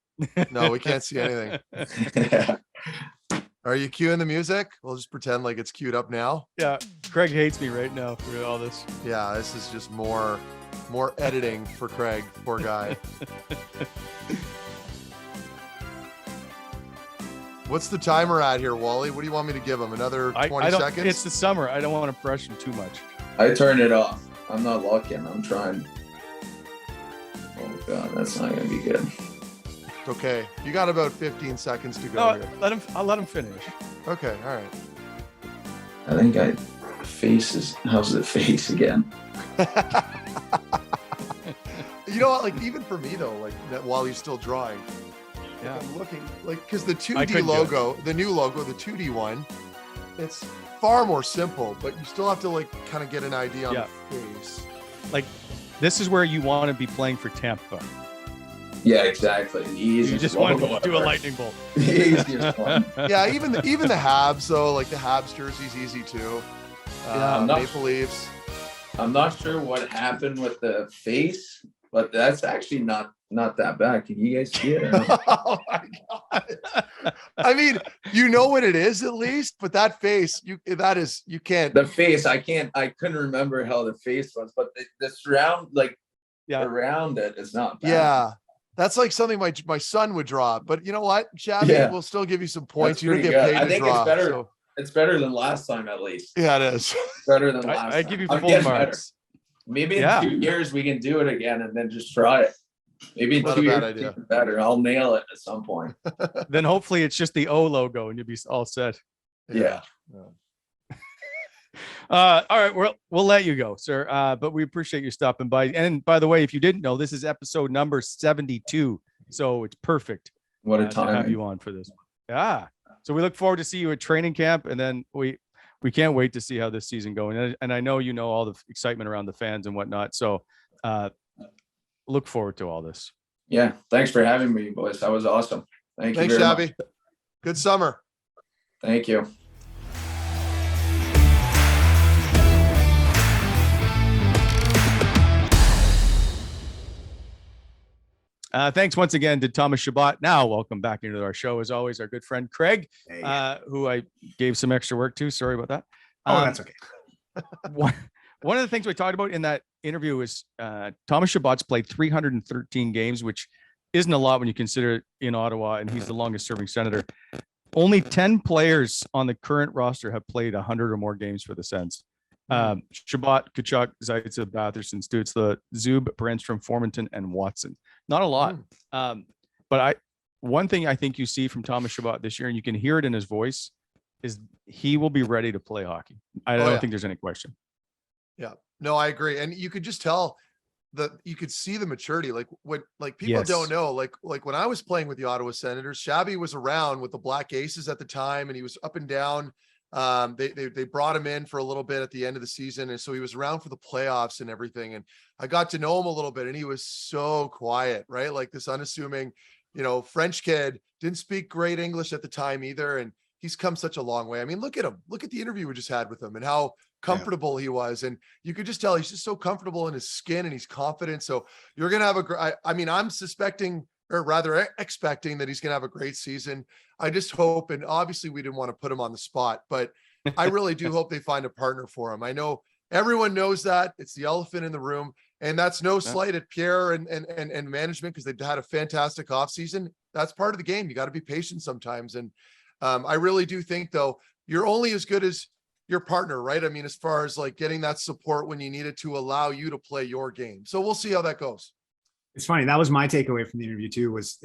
No, we can't see anything. Yeah. Are you cueing the music? We'll just pretend like it's queued up now. Yeah, Craig hates me right now for all this. Yeah, this is just more editing for Craig, poor guy. What's the timer at here, Wally? What do you want me to give him? Another 20 seconds? It's the summer. I don't want to press him too much. I turned it off. I'm not looking. I'm trying. Oh God, that's not gonna be good. Okay, you got about 15 seconds to go No, here. I'll let him finish. Okay, all right. I think how's the face again? You know what? Like even for me though, like that while he's still drawing, Yeah. I'm looking like because the I 2D couldn't do logo, the new logo, the 2D one, it's far more simple, but you still have to like kind of get an idea on Yeah. the face. Like, this is where you want to be playing for Tampa. Yeah, exactly. The You easiest just want logo to do a ever. lightning bolt. The easiest one. Yeah, even the Habs though, like the Habs jersey's easy too. Yeah, Maple Leafs. I'm not sure what happened with the face, but that's actually not that bad. Can you guys see it? Or not? Oh my god! I mean, you know what it is at least, but that face, you can't. The face, I couldn't remember how the face was, but the surround, like Yeah. around it is not bad. Yeah, that's like something my son would draw. But you know what, Shabby, Yeah. we'll still give you some points. That's You don't pretty get good. paid I to think draw. it's better. So, It's better than last time, at least. yeah, it is. Better than last I time. give you the I'm full getting marks. better. Maybe in Yeah. 2 years we can do it again and then just try it. Maybe in Not 2 a years bad idea. even better. I'll nail it at some point. Then hopefully it's just the O logo and you'll be all set. Yeah. All right, we'll let you go, sir. But we appreciate you stopping by. And by the way, if you didn't know, this is episode number 72, so it's perfect. What a To have time. you on for this one. Yeah. So we look forward to see you at training camp, and then we can't wait to see how this season going. And I know you know all the excitement around the fans and whatnot. So look forward to all this. Yeah. Thanks for having me, boys. That was awesome. Thank you Thanks, very Shabby. much. Good summer. Thank you. Thanks once again to Thomas Chabot. Now, welcome back into our show. As always, our good friend Craig, Hey. who I gave some extra work to. Sorry about that. Oh, that's okay. One of the things we talked about in that interview is Thomas Chabot's played 313 games, which isn't a lot when you consider in Ottawa, and he's the longest serving senator. Only 10 players on the current roster have played 100 or more games for the Sens. Chabot, Kachuk, Zaitsev, Batherson, Stutzla, Zub, Brandstrom, Formanton, and Watson. Not a lot. But one thing I think you see from Thomas Chabot this year, and you can hear it in his voice, is he will be ready to play hockey. I don't think there's any question. Yeah, no, I agree. And you could just tell you could see the maturity. Like what, like people don't know, like when I was playing with the Ottawa Senators, Shabby was around with the Black Aces at the time, and he was up and down. They brought him in for a little bit at the end of the season. And so he was around for the playoffs and everything. And I got to know him a little bit, and he was so quiet, right? Like this unassuming, French kid, didn't speak great English at the time either. And he's come such a long way. I mean, look at him, look at the interview we just had with him and how comfortable he was. And you could just tell he's just so comfortable in his skin and he's confident. So you're going to have I'm suspecting, or rather expecting, that he's going to have a great season. I just hope, and obviously we didn't want to put him on the spot, but I really do hope they find a partner for him. I know everyone knows that it's the elephant in the room, and that's no slight at Pierre and management, because they've had a fantastic offseason. That's part of the game. You got to be patient sometimes. And I really do think, though, you're only as good as your partner, right? I mean, as far as like getting that support when you need it to allow you to play your game. So we'll see how that goes. It's funny. That was my takeaway from the interview too, was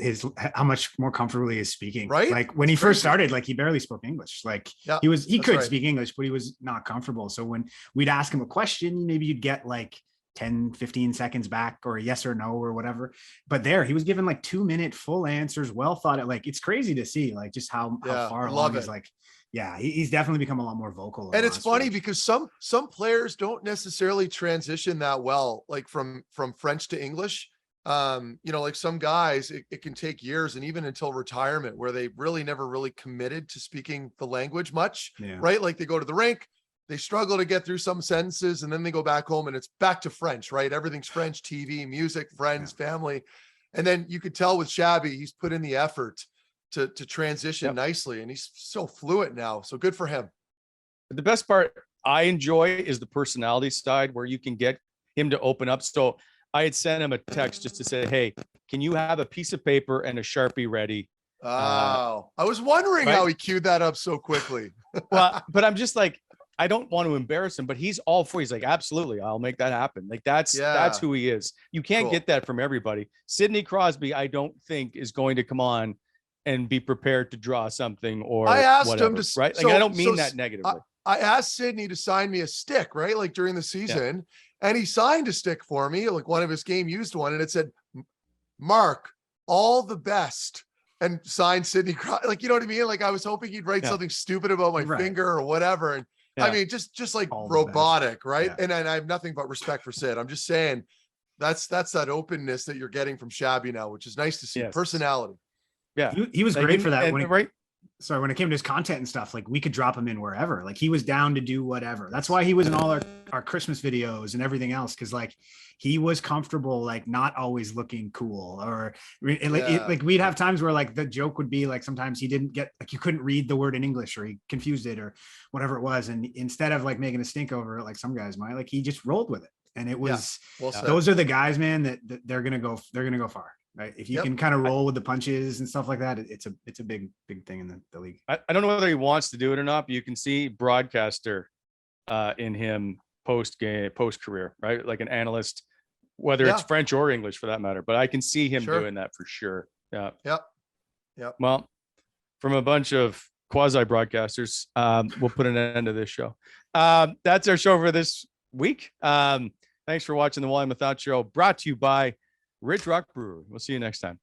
how much more comfortable he is speaking. Right? Like when he first started, like he barely spoke English. Like he could speak English, but he was not comfortable. So when we'd ask him a question, maybe you'd get like 10, 15 seconds back, or a yes or no or whatever. But there he was given like 2-minute full answers, well thought out. Like it's crazy to see like just how far along he's like. Yeah, he's definitely become a lot more vocal. And it's funny because some players don't necessarily transition that well, like from French to English. Like some guys, it can take years and even until retirement, where they really never really committed to speaking the language much, right? Like they go to the rink, they struggle to get through some sentences, and then they go back home and it's back to French, right? Everything's French, TV, music, friends, family. And then you could tell with Shabby, he's put in the effort to transition nicely, and he's so fluent now. So good for him. The best part I enjoy is the personality side, where you can get him to open up. So I had sent him a text just to say, hey, can you have a piece of paper and a Sharpie ready? Oh, I was wondering how he queued that up so quickly. Well, but I'm just like, I don't want to embarrass him, but he's all for it. He's like, absolutely, I'll make that happen. Like that's who he is. You can't get that from everybody. Sidney Crosby, I don't think is going to come on and be prepared to draw something, or I asked whatever, him to, right? Like, I don't mean that negatively. I asked Sidney to sign me a stick, right? Like during the season, and he signed a stick for me, like one of his game used one, and it said, Mark, all the best, and signed Sidney Crosby. Like, you know what I mean? Like I was hoping he'd write something stupid about my finger or whatever. And I mean, just like all robotic, right? And I have nothing but respect for Sid. I'm just saying that's that openness that you're getting from Shabby now, which is nice to see. Personality. Yeah, he was great for that. When it came to his content and stuff, like we could drop him in wherever. Like he was down to do whatever. That's why he was in all our Christmas videos and everything else, because like he was comfortable, like not always looking cool, or like we'd have times where like the joke would be like sometimes he didn't get, like you couldn't read the word in English, or he confused it or whatever it was, and instead of like making a stink over it like some guys might, like he just rolled with it. And it was those are the guys, man, that they're gonna go far. Right. If you can kind of roll with the punches and stuff like that, it's a big thing in the league. I don't know whether he wants to do it or not, but you can see broadcaster in him post career, right? Like an analyst, whether it's French or English for that matter. But I can see him doing that for sure. Yeah. Yep. Well, from a bunch of quasi broadcasters, we'll put an end to this show. That's our show for this week. Thanks for watching the Wally and Methot Show, brought to you by Ridge Rock Brewery. We'll see you next time.